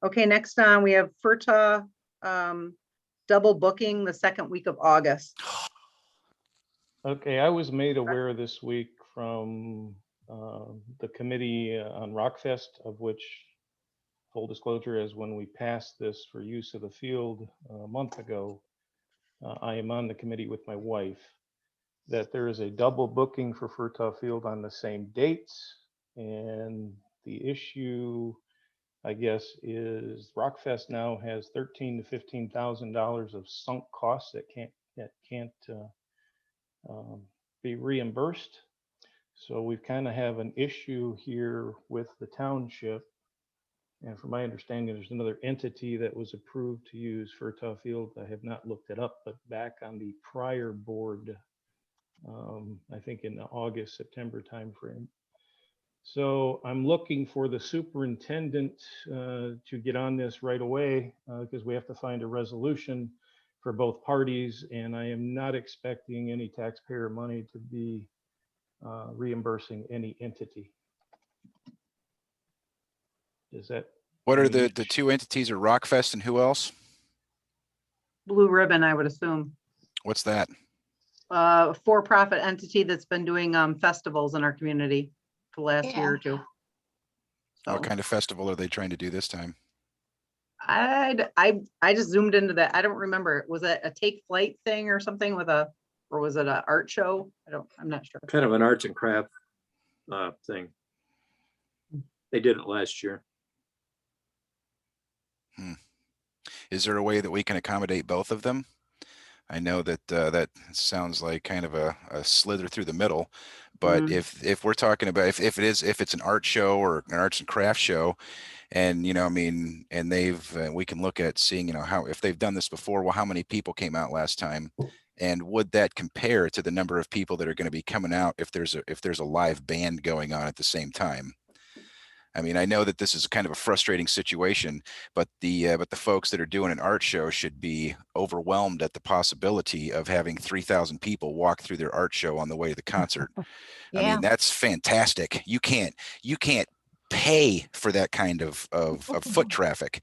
A: Okay, next on, we have FERTA double booking the second week of August.
B: Okay, I was made aware this week from the committee on Rockfest, of which, full disclosure, is when we passed this for use of the field a month ago. I am on the committee with my wife, that there is a double booking for FERTA Field on the same dates. And the issue, I guess, is Rockfest now has $13,000 to $15,000 of sunk costs that can't be reimbursed. So we kind of have an issue here with the township. And from my understanding, there's another entity that was approved to use FERTA Field. I have not looked it up, but back on the prior board, I think in the August, September timeframe, So I'm looking for the superintendent to get on this right away because we have to find a resolution for both parties, and I am not expecting any taxpayer money to be reimbursing any entity. Is that?
H: What are
B: any-
H: the two entities are Rockfest and who else?
A: Blue Ribbon, I would assume,
H: What's that?
A: for-profit entity that's been doing festivals in our community for the last year or two. So
H: What kind of festival are they trying to do this time?
A: I just zoomed into that. I don't remember. Was it a Take Flight thing or something with a, or was it an art show? I'm not sure.
G: Kind of an arts and craft thing. They did it last year.
H: Is there a way that we can accommodate both of them? I know that that sounds like kind of a slither through the middle, but if we're talking about if it's an art show or an arts and crafts show, and I mean, and we can look at seeing how, if they've done this before, well, how many people came out last time, and would that compare to the number of people that are going to be coming out if there's a live band going on at the same time? I mean, I know that this is kind of a frustrating situation, but the folks that are doing an art show should be overwhelmed at the possibility of having 3,000 people walk through their art show on the way to the concert. I mean, that's fantastic. You can't pay for that kind of foot traffic.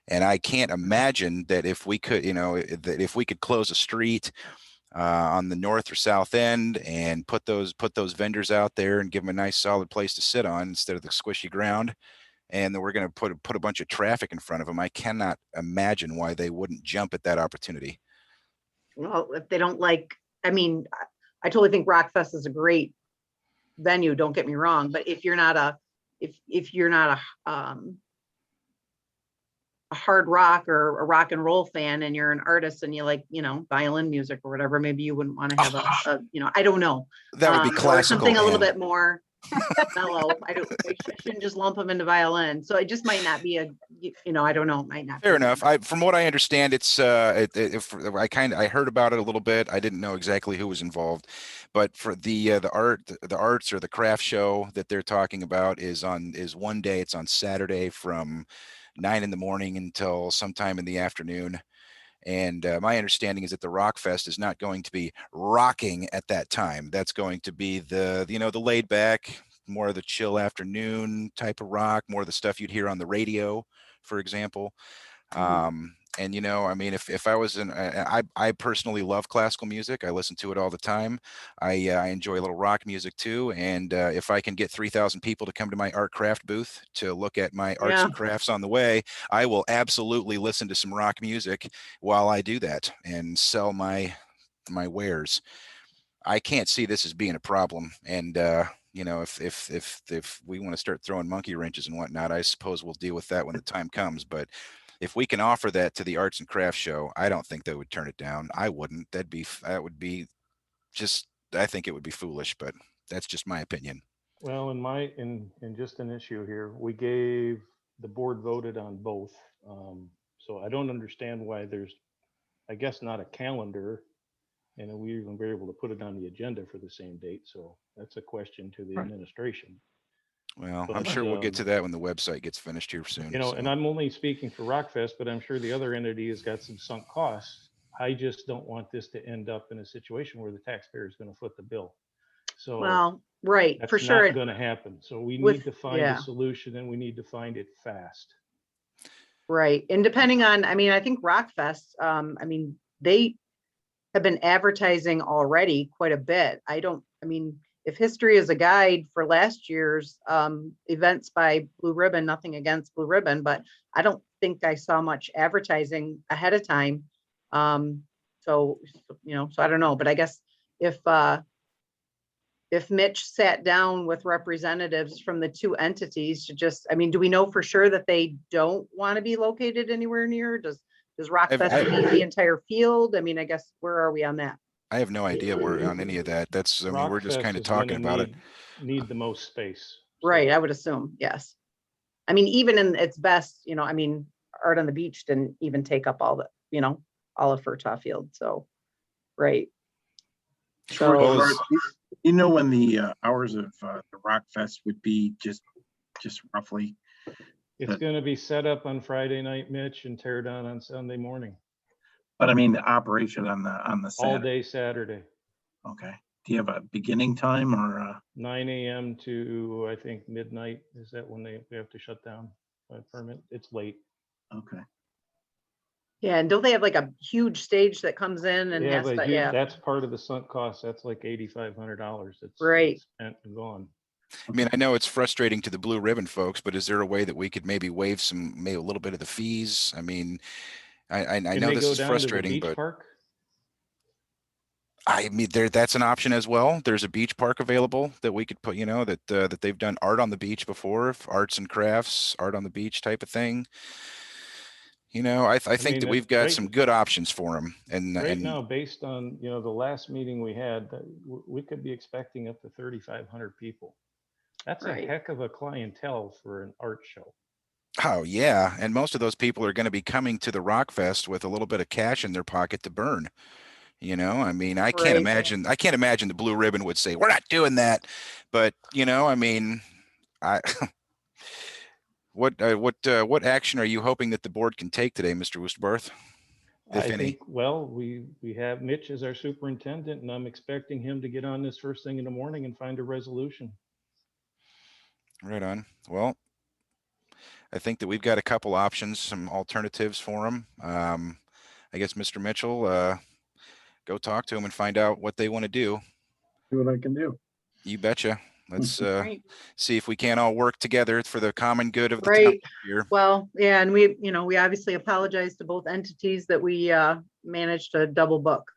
H: And I can't imagine that if we could, that if we could close a street on the north or south end and put those vendors out there and give them a nice solid place to sit on instead of the squishy ground, and then we're going to put a bunch of traffic in front of them, I cannot imagine why they wouldn't jump at that opportunity.
A: Well, if they don't like, I mean, I totally think Rockfest is a great venue, don't get me wrong, but if you're not a hard rock or a rock and roll fan and you're an artist and you like, violin music or whatever, maybe you wouldn't want to have I don't know.
H: That would be
A: Or
H: classical.
A: something a little bit more mellow. I shouldn't just lump them into violin. So it just might not be I don't know, it might not.
H: Fair enough. From what I understand, it's I heard about it a little bit. I didn't know exactly who was involved, but for the arts or the craft show that they're talking about is one day. It's on Saturday from 9 in the morning until sometime in the afternoon. And my understanding is that the Rockfest is not going to be rocking at that time. That's going to be the laid back, more of the chill afternoon type of rock, more of the stuff you'd hear on the radio, for example. And I mean, if I was I personally love classical music. I listen to it all the time. I enjoy a little rock music too. And if I can get 3,000 people to come to my art craft booth to look at my arts and crafts on the way, I will absolutely listen to some rock music while I do that and sell my wares. I can't see this as being a problem. And if we want to start throwing monkey wrenches and whatnot, I suppose we'll deal with that when the time comes. But if we can offer that to the arts and crafts show, I don't think they would turn it down. I wouldn't. I think it would be foolish, but that's just my opinion.
B: Well, in just an issue here, the board voted on both. So I don't understand why there's, I guess, not a calendar, and we even be able to put it on the agenda for the same date. So that's a question to the administration.
H: Well, I'm sure we'll get to that when the website gets finished here soon.
B: And I'm only speaking for Rockfest, but I'm sure the other entity has got some sunk costs. I just don't want this to end up in a situation where the taxpayer is going to foot the bill. So
A: well, right, for sure,
B: that's not going to happen. So we need to find a solution, and we need to find it fast.
A: Right, and depending on, I mean, I think Rockfest, I mean, they have been advertising already quite a bit. If history is a guide for last year's events by Blue Ribbon, nothing against Blue Ribbon, but I don't think I saw much advertising ahead of time. So I don't know, but I guess if Mitch sat down with representatives from the two entities to do we know for sure that they don't want to be located anywhere near? Does Rockfest need the entire field? I mean, I guess, where are we on that?
H: I have no idea where on any of that. We're just kind of talking about it.
B: Need the most space.
A: Right, I would assume, yes. I mean, even in its best, Art on the Beach didn't even take up all of Furtaw Field, so, right.
C: So You know when the hours of the Rock Fest would be, just roughly?
B: It's gonna be set up on Friday night, Mitch, and tear down on Sunday morning,
C: But I mean, the operation on the
B: all
C: Saturday.
B: day Saturday,
C: Okay. Do you have a beginning time or?
B: 9 AM to, I think, midnight. Is that when we have to shut down by permit? It's late.
C: Okay.
A: Yeah, and don't they have like a huge stage that comes in and
B: They have
A: has
B: a
A: to,
B: huge,
A: yeah,
B: that's part of the sunk cost. That's like $8,500. It's
A: Right.
B: spent and gone.
H: I mean, I know it's frustrating to the Blue Ribbon folks, but is there a way that we could maybe waive maybe a little bit of the fees? I mean, I
B: Can
H: know
B: they
H: this
B: go
H: is
B: down to the
H: frustrating,
B: beach
H: but
B: park?
H: I mean, that's an option as well. There's a beach park available that we could put, you know, that they've done art on the beach before, arts and crafts, art on the beach type of thing. You know, I think
B: mean,
H: that we've got
B: right-
H: some good options for them.
B: Right now, based on, you know, the last meeting we had, that we could be expecting up to 3,500 people. That's a
A: Right.
B: heck of a clientele for an art show.
H: Oh yeah, and most of those people are going to be coming to the Rock Fest with a little bit of cash in their pocket to burn. You know, I mean, I can't imagine the Blue Ribbon would say, we're not doing that. But, you know, I mean, what action are you hoping that the board can take today, Mr. Woosterbarth? If
B: I
H: any?
B: think, well, we have Mitch as our superintendent, and I'm expecting him to get on this first thing in the morning and find a resolution.
H: Right on. Well, I think that we've got a couple options, some alternatives for them. I guess, Mr. Mitchell, go talk to them and find out what they want to do.
M: See what I can do.
H: You betcha. Let's
A: Right.
H: see if we can't all work together for the common good of the
A: Right.
H: town here.
A: Well, yeah, and we, you know, we obviously apologize to both entities that we managed to double book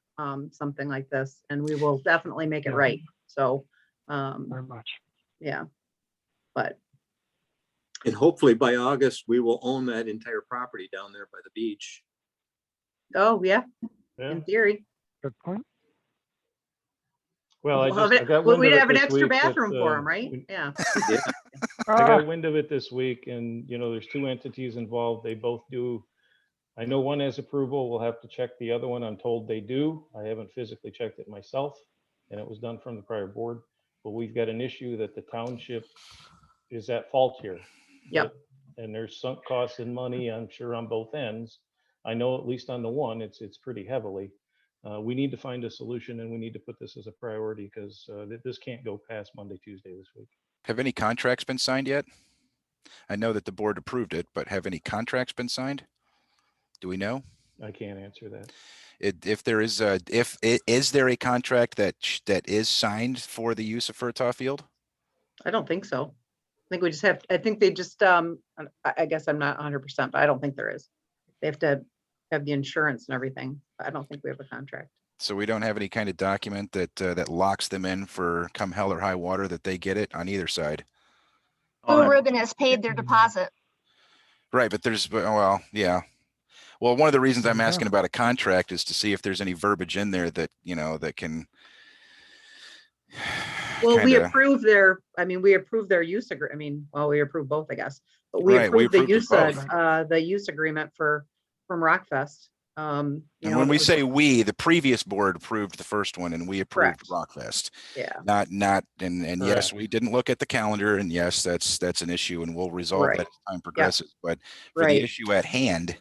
A: something like this, and we will definitely make it
D: Yeah.
A: right. So,
D: Very much.
A: yeah, but
G: And hopefully by August, we will own that entire property down there by the beach.
A: oh yeah,
B: Yeah.
A: in theory.
D: Good point.
B: Well, I
A: Love
B: just, I
A: it.
B: got
A: Well,
B: wind
A: we'd
B: of it
A: have an
B: this
A: extra
B: week that,
A: bathroom for them, right? Yeah.
B: I got wind of it this week, and you know, there's two entities involved. They both do. I know one has approval. We'll have to check the other one. I'm told they do. I haven't physically checked it myself, and it was done from the prior board. But we've got an issue that the township is at fault here.
A: Yep.
B: And there's sunk costs and money, I'm sure, on both ends. I know at least on the one, it's pretty heavily. We need to find a solution, and we need to put this as a priority, because this can't go past Monday, Tuesday this week.
H: Have any contracts been signed yet? I know that the board approved it, but have any contracts been signed? Do we know?
B: I can't answer that.
H: If there is is there a contract that is signed for the use of Furtaw Field?
A: I don't think so. I think we just have, I think they just, I guess I'm not 100%, but I don't think there is. They have to have the insurance and everything. I don't think we have a contract.
H: So we don't have any kind of document that locks them in for come hell or high water that they get it on either side.
F: Blue Ribbon has paid their deposit.
H: Right, but well, yeah. Well, one of the reasons I'm
D: Yeah.
H: asking about a contract is to see if there's any verbiage in there that, you know, that can.
A: Well, we
H: kinda-
A: approved their, I mean, we approved their use agree, I mean, well, we approved both, I guess. But we
H: Right, we
A: approved the
H: approved them
A: use, the use agreement from Rockfest. You
H: And
A: know,
H: when
A: it
H: we
A: was-
H: say we, the previous board approved the first one and we approved
A: Correct.
H: Rockfest.
A: Yeah,
H: And yes,
B: Correct.
H: we didn't look at the calendar, and yes, that's an issue, and we'll resolve
A: Right.
H: that as time progresses. But for
A: right.
H: the issue at hand,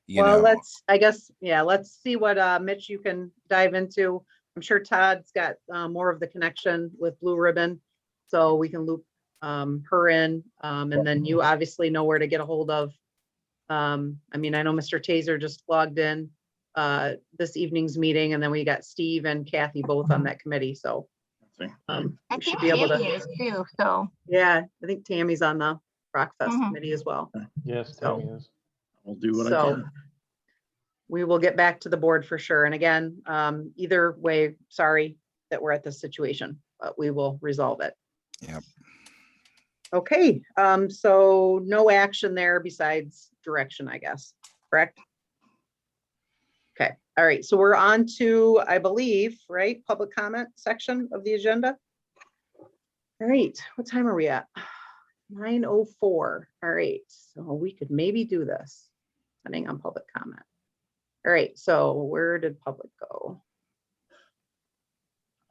H: you
A: Well,
H: know,
A: I guess, yeah, let's see what, Mitch, you can dive into. I'm sure Todd's got, more of the connection with Blue Ribbon, so we can loop, her in. And then you obviously know where to get a hold of. I mean, I know Mr. Taser just logged in, this evening's meeting, and then we got Steve and Kathy both on that committee, so.
F: I
A: We
F: think
A: should be able
F: Tammy
A: to,
F: is too, so.
A: yeah, I think Tammy's on the Rockfest
F: Mhm.
A: committee as well.
B: Yes,
A: So-
B: Tammy is.
C: We'll do what I
A: So
C: can.
A: we will get back to the board for sure. And again, either way, sorry that we're at this situation, but we will resolve it.
H: Yep.
A: Okay, so no action there besides direction, I guess, correct? Okay, all right, so we're on to, I believe, right, public comment section of the agenda. All right, what time are we at? 9:04. All right, so we could maybe do this, depending on public comment. All right, so where did public go?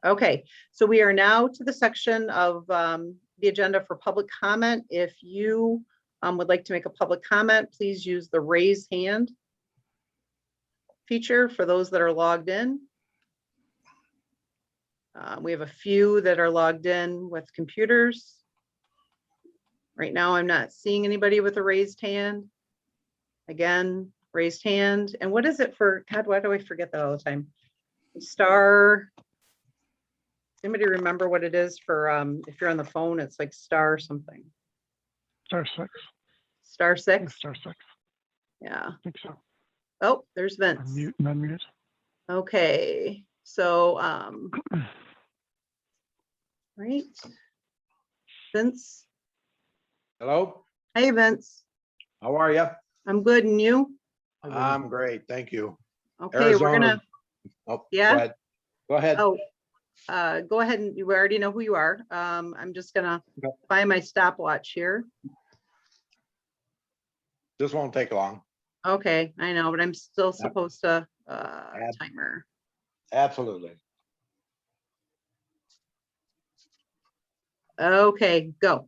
A: Okay, so we are now to the section of the agenda for public comment. If you would like to make a public comment, please use the raise hand feature for those that are logged in. We have a few that are logged in with computers. Right now, I'm not seeing anybody with a raised hand. Again, raised hand. And what is it for, God, why do I forget that all the time? Star. Anybody remember what it is for, if you're on the phone, it's like star something.
D: Star 6.
A: Star 6?
D: Star 6.
A: Yeah.
D: I think so.
A: Oh, there's Vince.
D: Unmute and unmute.
A: Okay, so, right. Vince.
O: Hello,
A: Hey, Vince.
O: how are you?
A: I'm good, and you?
O: I'm great, thank you.
A: Okay, we're gonna,
O: Oh,
A: yeah?
O: Go ahead.
A: Oh, go ahead, and you already know who you are. I'm just gonna
O: Okay.
A: find my stopwatch here.
O: This won't take long.
A: Okay, I know, but I'm still supposed to, timer.
O: Absolutely.
A: Okay, go.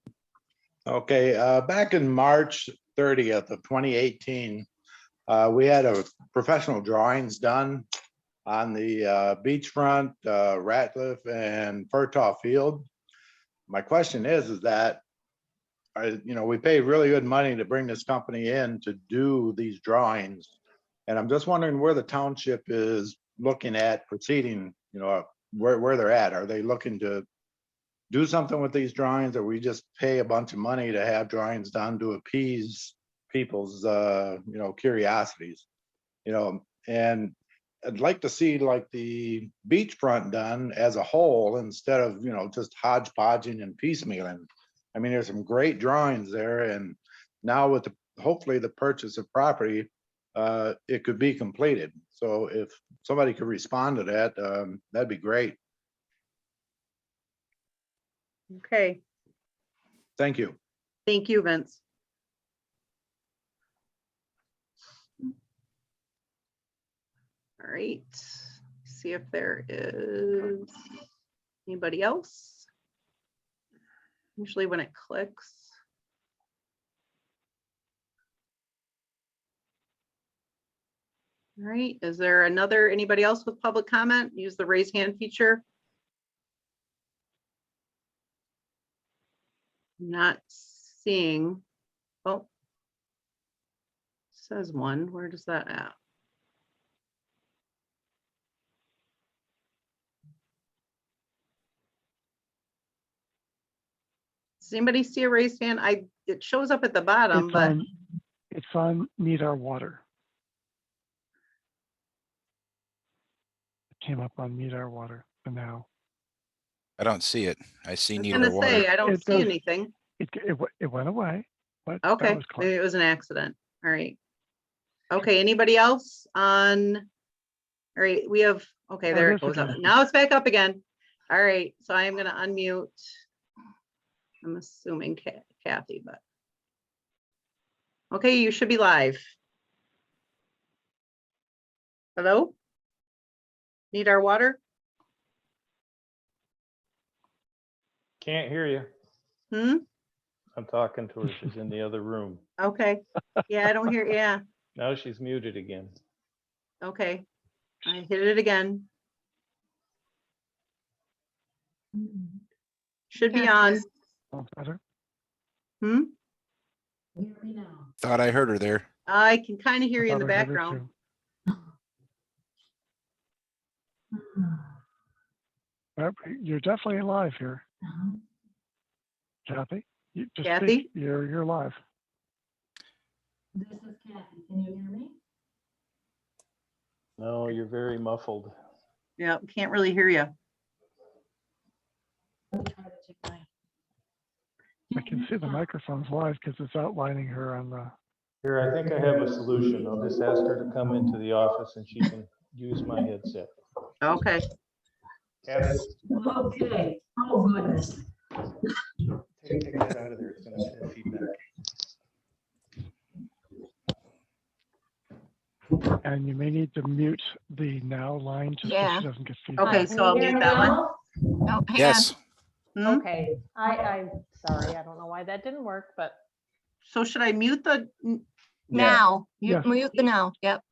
O: Okay, back in March 30th of 2018, we had a professional drawings done on the beachfront, Ratcliffe and Furtaw Field. My question is that, we pay really good money to bring this company in to do these drawings. And I'm just wondering where the township is looking at proceeding, where they're at. Are they looking to do something with these drawings, or we just pay a bunch of money to have drawings done to appease people's, curiosities? And I'd like to see like the beachfront done as a whole instead of, just hodgepodging and piecemealing. I mean, there's some great drawings there, and now with hopefully the purchase of property, it could be completed. So if somebody could respond to that, that'd be great.
A: Okay,
O: Thank you.
A: thank you, Vince. All right, see if there is anybody else. Usually when it clicks. All right, is there anybody else with public comment? Use the raise hand feature. Not seeing, oh. Says one, where does that at? Does anybody see a raised hand? It shows up at the bottom, but
D: It's on Meet Our Water. It came up on Meet Our Water for now.
H: I don't see it. I see
A: I was
H: need
A: gonna
H: our water.
A: say, I don't
D: It
A: see
D: does-
A: anything.
D: It went away, but that
A: Okay,
D: was close.
A: maybe it was an accident. All right. Okay, anybody else on? All right, we have, okay,
D: Oh,
A: there it
D: there's
A: goes up.
D: again.
A: Now it's back up again. All right, so I am gonna unmute. I'm assuming Kathy, but. Okay, you should be live. Hello? Need our water?
B: Can't hear you.
A: Hmm?
B: I'm talking to her. She's in the other room.
A: Okay. Yeah, I don't hear, yeah,
B: Now she's muted again.
A: okay. I hit it again. Should be on.
D: Oh, better.
A: Hmm?
H: Thought I heard her there.
A: I can kind of hear you in the
D: thought I heard her
A: background.
D: too. Well, you're definitely live here. Kathy, you just
A: Kathy?
D: speak. You're live.
P: This is Kathy. Can you hear me?
B: No, you're very muffled.
A: Yeah, can't really hear you.
P: Let me try to check my.
D: I can see the microphone's live because it's outlining her on the.
B: Here, I think I have a solution. I'll just ask her to come into the office and she can use my headset.
A: Okay.
B: Kathy,
P: Okay. Oh, goodness.
B: take that out of there. It's gonna have feedback.
D: And you may need to mute the now line just so
F: Yeah.
D: she doesn't get feedback.
A: Okay, so I'll mute that one.
F: Oh, hang on.
H: Yes.
A: Hmm?
P: Okay, I'm sorry, I don't know why that didn't work, but
A: So should I mute the,
F: Now, you
D: Yes.
F: mute the now. Yep.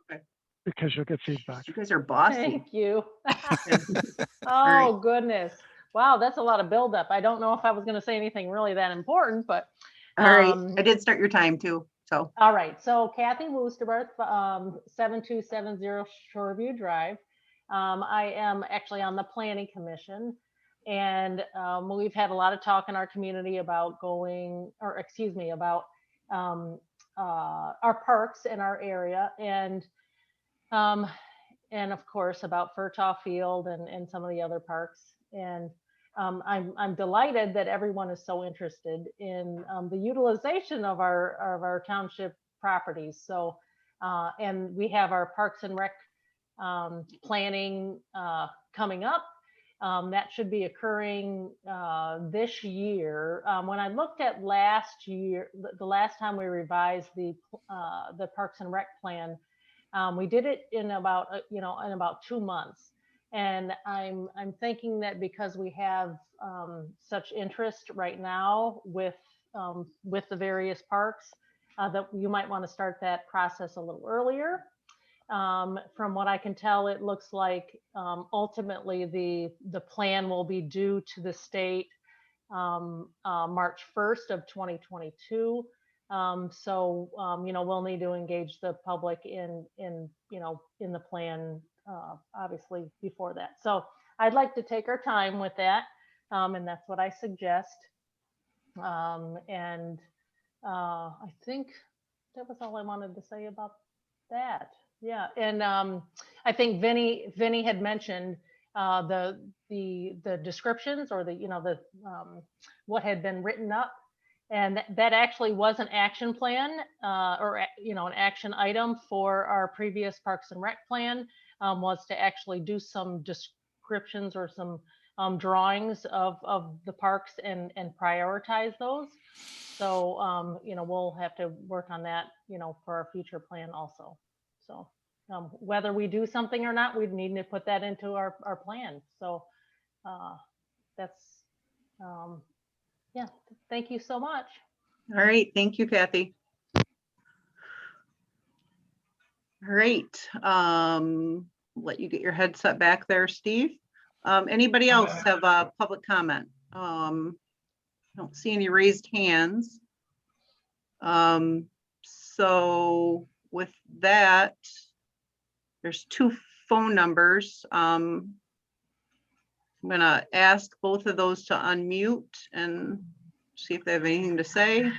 D: Because you'll get feedback.
A: you guys are bossy.
P: thank you.
A: right.
P: Oh, goodness. Wow, that's a lot of buildup. I don't know if I was gonna say anything really that important, but.
A: All right,
P: um,
A: I did start your time too, so.
P: All right, so Kathy Woosterberth, 7270 Shoreview Drive. I am actually on the Planning Commission. And we've had a lot of talk in our community about about our parks in our area. And of course about Furtaw Field and some of the other parks. And I'm delighted that everyone is so interested in the utilization of our township properties. So, and we have our Parks and Rec planning coming up. That should be occurring this year. When I looked at last year, the last time we revised the Parks and Rec plan, we did it in about in about 2 months. And I'm thinking that because we have such interest right now with the various parks, that you might want to start that process a little earlier. From what I can tell, it looks like ultimately the plan will be due to the state March 1st of 2022. So we'll need to engage the public in the plan obviously before that. So I'd like to take our time with that, and that's what I suggest. And I think that was all I wanted to say about that. Yeah, and I think Vinny had mentioned the descriptions or the what had been written up, and that actually was an action plan or an action item for our previous Parks and Rec plan, was to actually do some descriptions or some drawings of the parks and prioritize those. So we'll have to work on that for our future plan also. So whether we do something or not, we need to put that into our plan. So that's yeah, thank you so much.
A: All right, thank you, Kathy. All right, let you get your headset back there, Steve. Anybody else have a public comment? I don't see any raised hands. So with that, there's 2 phone numbers. I'm gonna ask both of those to unmute and see if they have anything to say.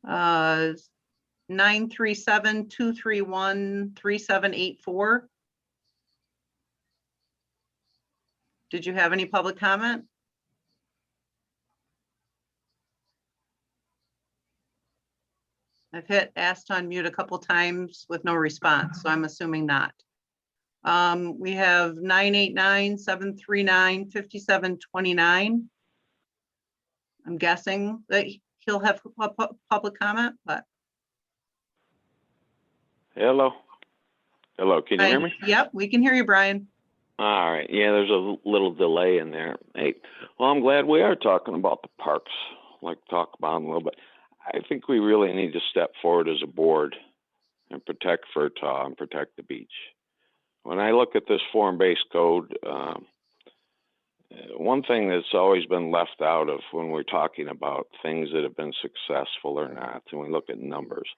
A: 937-231-3784. Did you have any public comment? I've hit asked to unmute a couple times with no response, so I'm assuming not. We have 989-739-5729. I'm guessing that he'll have public comment, but.
Q: Hello. Hello, can you hear me?
A: Yep, we can hear you, Brian.
Q: All right. Yeah, there's a little delay in there. Hey, well, I'm glad we are talking about the parks. I'd like to talk about them a little bit. I think we really need to step forward as a board and protect Furtaw and protect the beach. When I look at this form-based code, one thing that's always been left out of when we're talking about things that have been successful or not, and we look at numbers.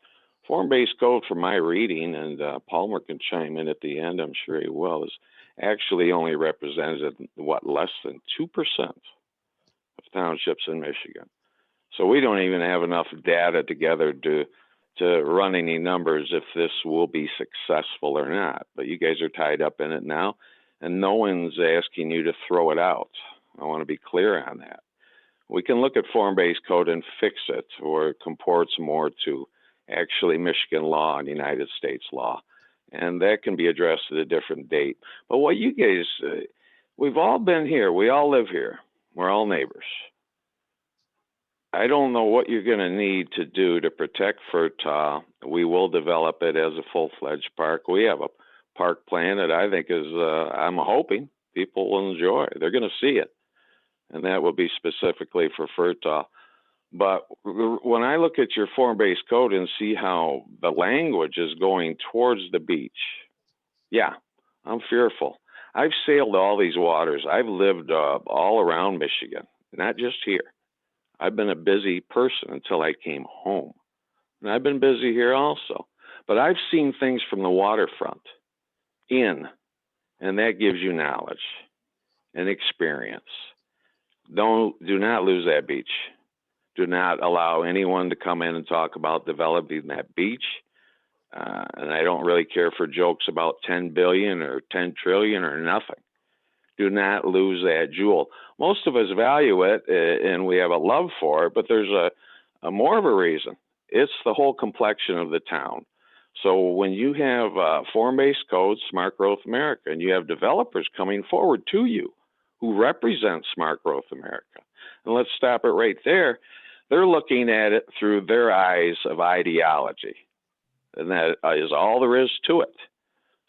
Q: Form-based code, from my reading, and Palmer can chime in at the end, I'm sure he will, is actually only represented, less than 2% of townships in Michigan. So we don't even have enough data together to run any numbers if this will be successful or not. But you guys are tied up in it now, and no one's asking you to throw it out. I want to be clear on that. We can look at form-based code and fix it, or it comports more to actually Michigan law and United States law. And that can be addressed at a different date. But what you guys, we've all been here. We all live here. We're all neighbors. I don't know what you're going to need to do to protect Furtaw. We will develop it as a full-fledged park. We have a park plan that I think is, I'm hoping people will enjoy. They're going to see it. And that will be specifically for Furtaw. But when I look at your form-based code and see how the language is going towards the beach, yeah, I'm fearful. I've sailed all these waters. I've lived all around Michigan, not just here. I've been a busy person until I came home. And I've been busy here also. But I've seen things from the waterfront in, and that gives you knowledge and experience. Do not lose that beach. Do not allow anyone to come in and talk about developing that beach. And I don't really care for jokes about 10 billion or 10 trillion or nothing. Do not lose that jewel. Most of us value it and we have a love for it, but there's a more of a reason. It's the whole complexion of the town. So when you have form-based codes, Smart Growth America, and you have developers coming forward to you who represent Smart Growth America, and let's stop it right there, they're looking at it through their eyes of ideology. And that is all there is to it.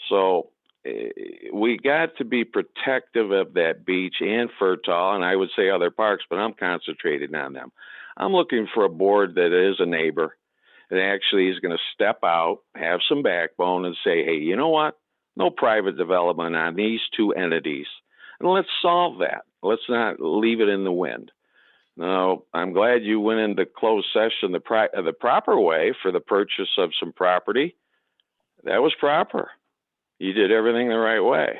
Q: So we got to be protective of that beach and Furtaw, and I would say other parks, but I'm concentrating on them. I'm looking for a board that is a neighbor that actually is going to step out, have some backbone, and say, hey, you know what? No private development on these two entities. And let's solve that. Let's not leave it in the wind. Now, I'm glad you went into closed session the proper way for the purchase of some property. That was proper. You did everything the right way.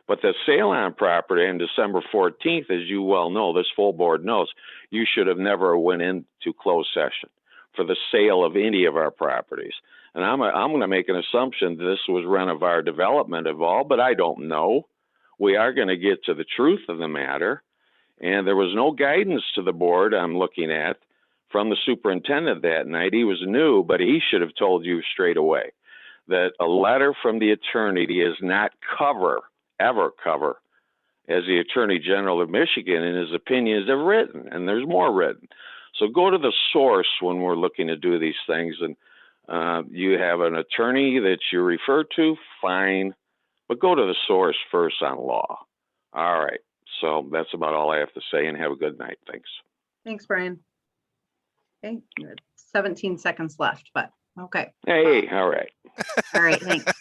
Q: But the sale on property on December 14th, as you well know, this full board knows, you should have never went into closed session for the sale of any of our properties. And I'm going to make an assumption this was Renovar Development involved, but I don't know. We are going to get to the truth of the matter. And there was no guidance to the board I'm looking at from the superintendent that night. He was new, but he should have told you straight away that a letter from the attorney does not ever cover, as the Attorney General of Michigan in his opinions have written, and there's more written. So go to the source when we're looking to do these things. And you have an attorney that you refer to, fine, but go to the source first on law. All right. So that's about all I have to say, and have a good night. Thanks.
A: Thanks, Brian. Okay, good. 17 seconds left, but okay.
Q: Hey, all right.
A: All right, thanks.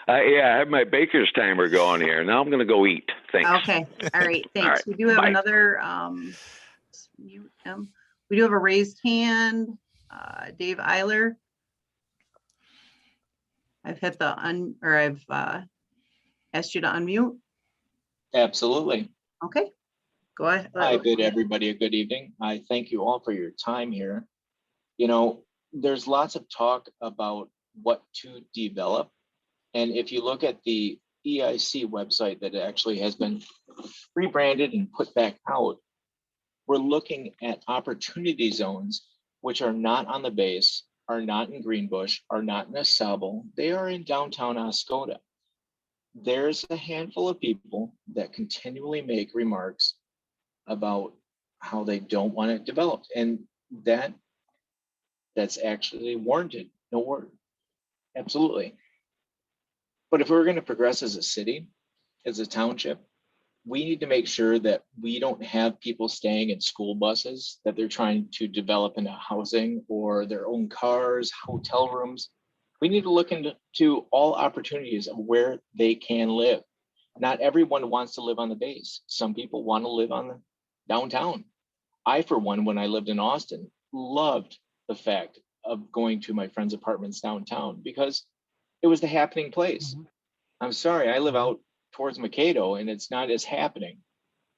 Q: Yeah, I have my baker's timer going here. Now I'm going to go eat. Thanks.
A: Okay, all right, thanks.
Q: right,
A: We do have
Q: bye.
A: another, we do have a raised hand, Dave Eiler. I've hit the I've asked you to unmute.
R: Absolutely.
A: Okay, go ahead.
R: I bid everybody a good evening. I thank you all for your time here. You know, there's lots of talk about what to develop. And if you look at the EIC website that actually has been rebranded and put back out, we're looking at opportunity zones, which are not on the base, are not in Greenbush, are not in AuSable. They are in downtown Oscoda. There's a handful of people that continually make remarks about how they don't want it developed. And that's actually warranted. No word. Absolutely. But if we're going to progress as a city, as a township, we need to make sure that we don't have people staying in school buses that they're trying to develop into housing or their own cars, hotel rooms. We need to look into all opportunities of where they can live. Not everyone wants to live on the base. Some people want to live on the downtown. I, for one, when I lived in Austin, loved the fact of going to my friends' apartments downtown because it was the happening place. I'm sorry, I live out towards Mankato and it's not as happening.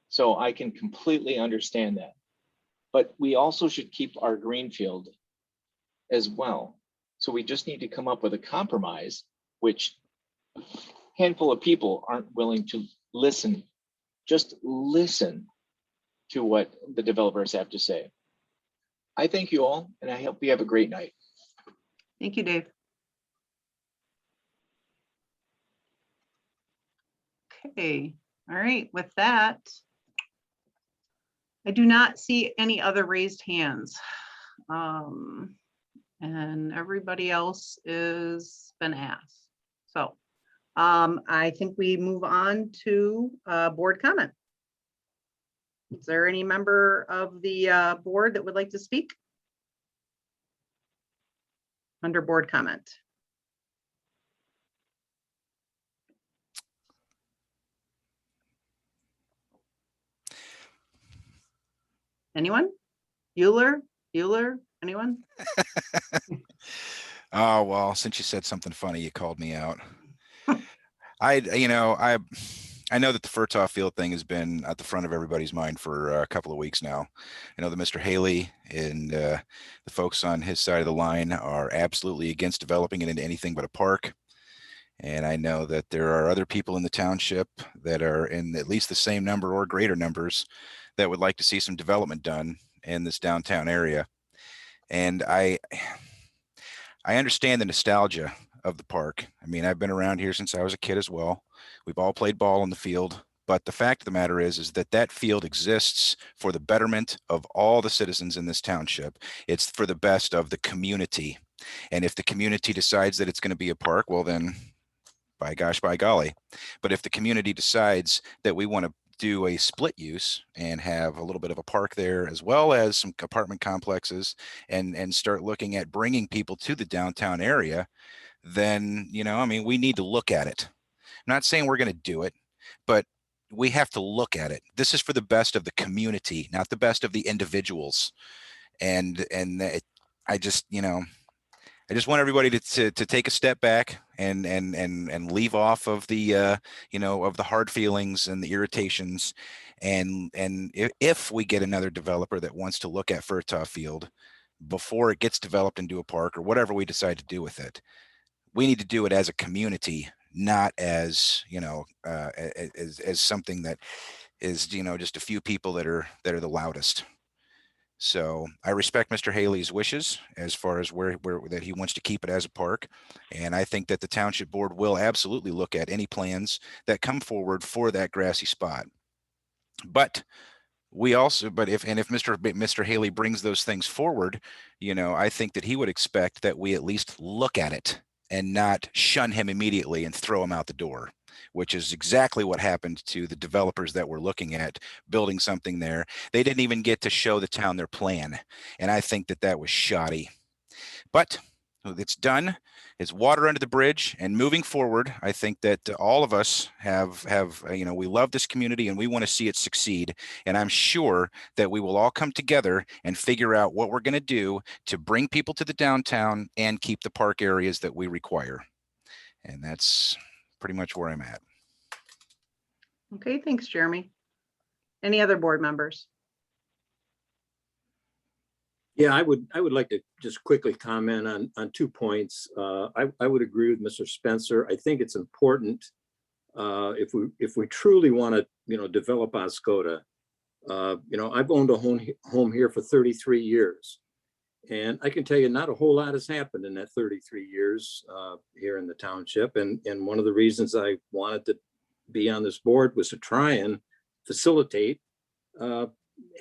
R: So I can completely understand that. But we also should keep our greenfield as well. So we just need to come up with a compromise, which a handful of people aren't willing to listen. Just listen to what the developers have to say. I thank you all, and I hope you have a great night.
A: Thank you, Dave. Okay, all right, with that, I do not see any other raised hands. And everybody else is been asked. So I think we move on to board comment. Is there any member of the board that would like to speak? Under board comment. Anyone? Bueller? Anyone?
H: Oh, well, since you said something funny, you called me out. I know that the Furtaw Field thing has been at the front of everybody's mind for a couple of weeks now. I know that Mr. Haley and the folks on his side of the line are absolutely against developing it into anything but a park. And I know that there are other people in the township that are in at least the same number or greater numbers that would like to see some development done in this downtown area. And I understand the nostalgia of the park. I mean, I've been around here since I was a kid as well. We've all played ball in the field. But the fact of the matter is that that field exists for the betterment of all the citizens in this township. It's for the best of the community. And if the community decides that it's going to be a park, well then, by gosh, by golly. But if the community decides that we want to do a split use and have a little bit of a park there, as well as some apartment complexes, and start looking at bringing people to the downtown area, then, I mean, we need to look at it. I'm not saying we're going to do it, but we have to look at it. This is for the best of the community, not the best of the individuals. I just want everybody to take a step back and leave off of the of the hard feelings and the irritations. And if we get another developer that wants to look at Furtaw Field before it gets developed into a park or whatever we decide to do with it, we need to do it as a community, not as as something that is just a few people that are the loudest. So I respect Mr. Haley's wishes as far as where that he wants to keep it as a park. And I think that the township board will absolutely look at any plans that come forward for that grassy spot. But if Mr. Haley brings those things forward, I think that he would expect that we at least look at it and not shun him immediately and throw him out the door, which is exactly what happened to the developers that were looking at building something there. They didn't even get to show the town their plan. And I think that was shoddy. But it's done. It's water under the bridge. And moving forward, I think that all of us have we love this community and we want to see it succeed. And I'm sure that we will all come together and figure out what we're going to do to bring people to the downtown and keep the park areas that we require. And that's pretty much where I'm at.
A: Okay, thanks, Jeremy. Any other board members?
G: Yeah, I would like to just quickly comment on 2 points. I would agree with Mr. Spencer. I think it's important if we truly want to develop Oscoda. I've owned a home here for 33 years, and I can tell you not a whole lot has happened in that 33 years here in the township. And one of the reasons I wanted to be on this board was to try and facilitate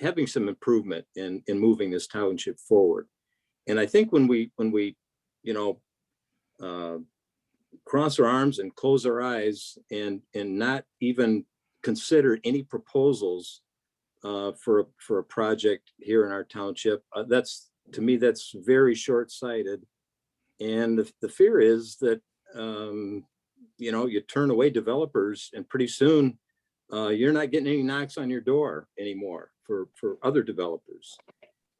G: having some improvement in moving this township forward. And I think when we cross our arms and close our eyes and not even consider any proposals for a project here in our township, to me that's very short-sighted. And the fear is that you turn away developers, and pretty soon you're not getting any knocks on your door anymore for other developers.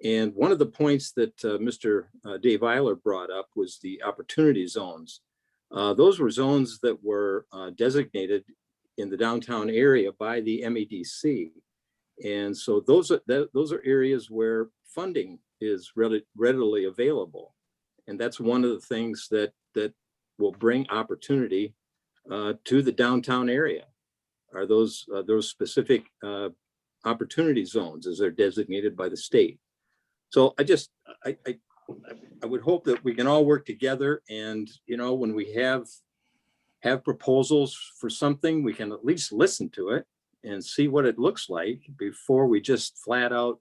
G: And one of the points that Mr. Dave Eiler brought up was the opportunity zones. Those were zones that were designated in the downtown area by the MEDC. And so those are areas where funding is readily available. And that's one of the things that will bring opportunity to the downtown area, are those specific opportunity zones as they're designated by the state. So I would hope that we can all work together, and when we have proposals for something, we can at least listen to it and see what it looks like before we just flat out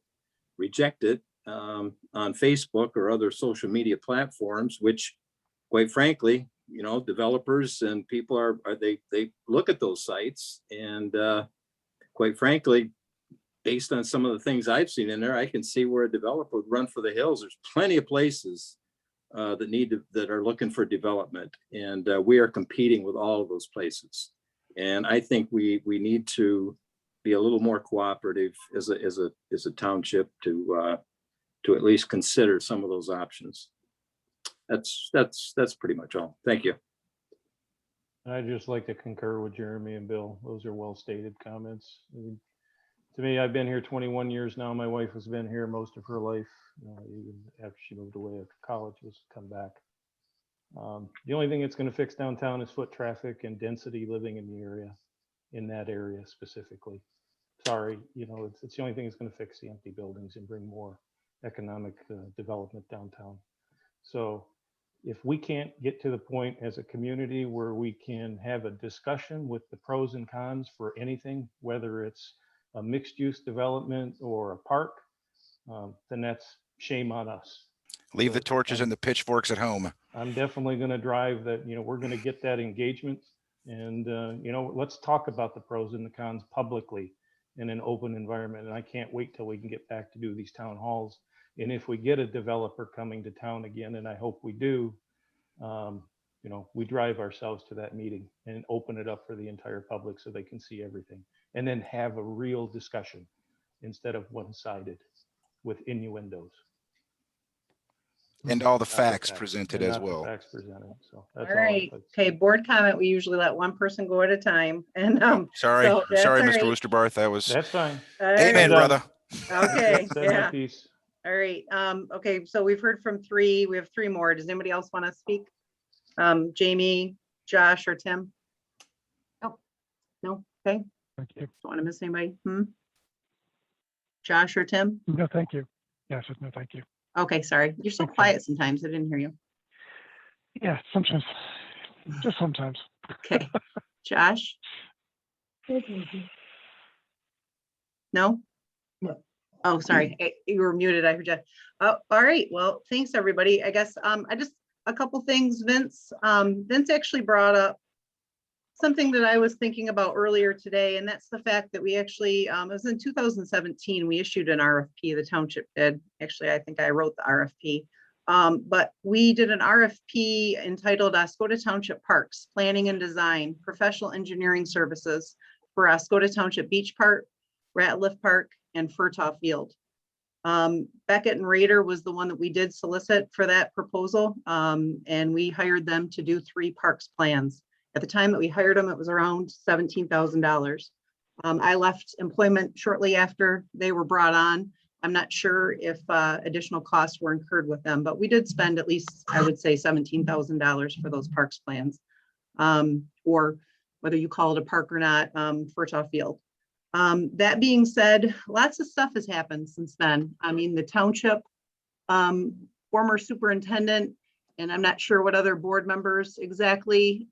G: reject it on Facebook or other social media platforms, which quite frankly you know, developers and people they look at those sites and quite frankly, based on some of the things I've seen in there, I can see where a developer would run for the hills. There's plenty of places that are looking for development, and we are competing with all of those places. And I think we need to be a little more cooperative as a township to at least consider some of those options. That's pretty much all. Thank you.
B: I'd just like to concur with Jeremy and Bill. Those are well-stated comments. To me, I've been here 21 years now. My wife has been here most of her life, even after she moved away after college, was come back. The only thing that's going to fix downtown is foot traffic and density living in the area, in that area specifically. Sorry, it's the only thing that's going to fix the empty buildings and bring more economic development downtown. So if we can't get to the point as a community where we can have a discussion with the pros and cons for anything, whether it's a mixed use development or a park, then that's shame on us.
H: Leave the torches and the pitchforks at home.
B: I'm definitely going to drive that, we're going to get that engagement, and, let's talk about the pros and the cons publicly in an open environment. And I can't wait till we can get back to do these town halls. And if we get a developer coming to town again, and I hope we do, we drive ourselves to that meeting and open it up for the entire public so they can see everything, and then have a real discussion instead of one-sided with innuendos.
H: And all the facts presented
B: And
H: as
B: not the
H: well.
B: facts presented. So that's
A: All right. Okay, board comment. We usually let one person go at a time. And
H: Sorry,
A: so that's
H: sorry,
A: all
H: Mr.
A: right.
H: Woosterbarth. That was
B: That's fine.
A: All
H: amen,
A: right.
H: brother.
A: Okay.
B: Said my
A: Yeah.
B: piece.
A: All right. Okay. So we've heard from three. We have three more. Does anybody else want to speak? Jamie, Josh, or Tim?
F: Nope.
A: No. Okay.
D: Thank you.
A: Don't want to miss anybody. Josh or Tim?
D: No, thank you. Yes, no, thank you.
A: Okay. Sorry. You're so quiet sometimes. I didn't hear you.
D: Yeah, sometimes, just sometimes.
A: Okay. Josh? No? Oh, sorry. You were muted. I heard you. Oh, all right. Well, thanks, everybody. I guess a couple things, Vince. Vince actually brought up something that I was thinking about earlier today, and that's the fact that we actually, it was in 2017, we issued an RFP, the township did. Actually, I think I wrote the RFP. But we did an RFP entitled Oscoda Township Parks, Planning and Design, Professional Engineering Services for Oscoda Township Beach Park, Ratliff Park, and Furtaw Field. Beckett and Rader was the one that we did solicit for that proposal. And we hired them to do 3 parks plans. At the time that we hired them, it was around $17,000. I left employment shortly after they were brought on. I'm not sure if additional costs were incurred with them, but we did spend at least, I would say, $17,000 for those parks plans. Or whether you call it a park or not, Furtaw Field. That being said, lots of stuff has happened since then. I mean, the township, former superintendent, and I'm not sure what other board members exactly,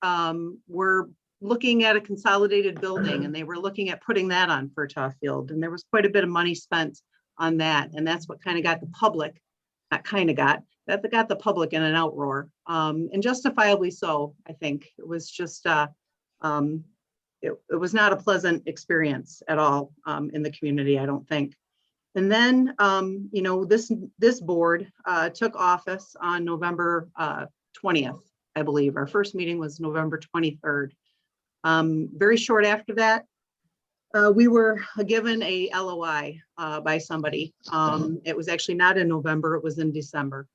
A: were looking at a consolidated building, and they were looking at putting that on Furtaw Field. And there was quite a bit of money spent on that. And that's what kind of got the public, that got the public in an outroar, and justifiably so. I think it was just, it was not a pleasant experience at all in the community, I don't think. And then, this board took office on November 20th, I believe. Our first meeting was November 23rd. Very short after that, we were given a LOI by somebody. It was actually not in November, it was in December.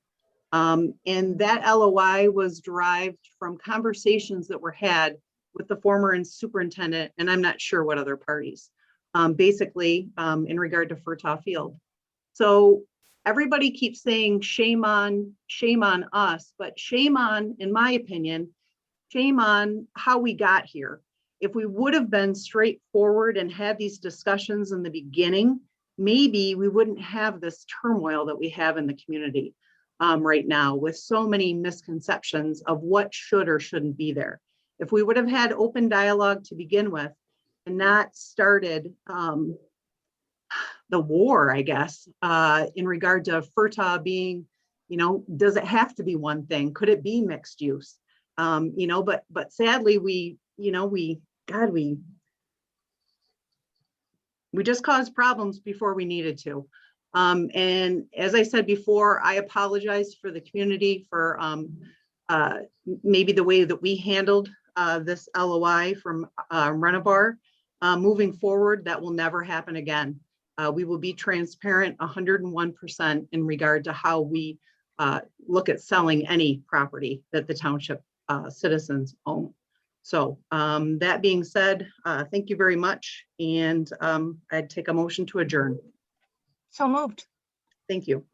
A: And that LOI was derived from conversations that were had with the former superintendent, and I'm not sure what other parties, basically in regard to Furtaw Field. So everybody keeps saying shame on us, but shame on, in my opinion, shame on how we got here. If we would have been straightforward and had these discussions in the beginning, maybe we wouldn't have this turmoil that we have in the community right now, with so many misconceptions of what should or shouldn't be there. If we would have had open dialogue to begin with and not started the war, I guess, in regard to Furtaw being, does it have to be one thing? Could it be mixed use? You know, but sadly, we just caused problems before we needed to. And as I said before, I apologize for the community for maybe the way that we handled this LOI from Renewal. Moving forward, that will never happen again. We will be transparent 101% in regard to how we look at selling any property that the township citizens own. So that being said, thank you very much. And I'd take a motion to adjourn.
F: So moved.
A: Thank you.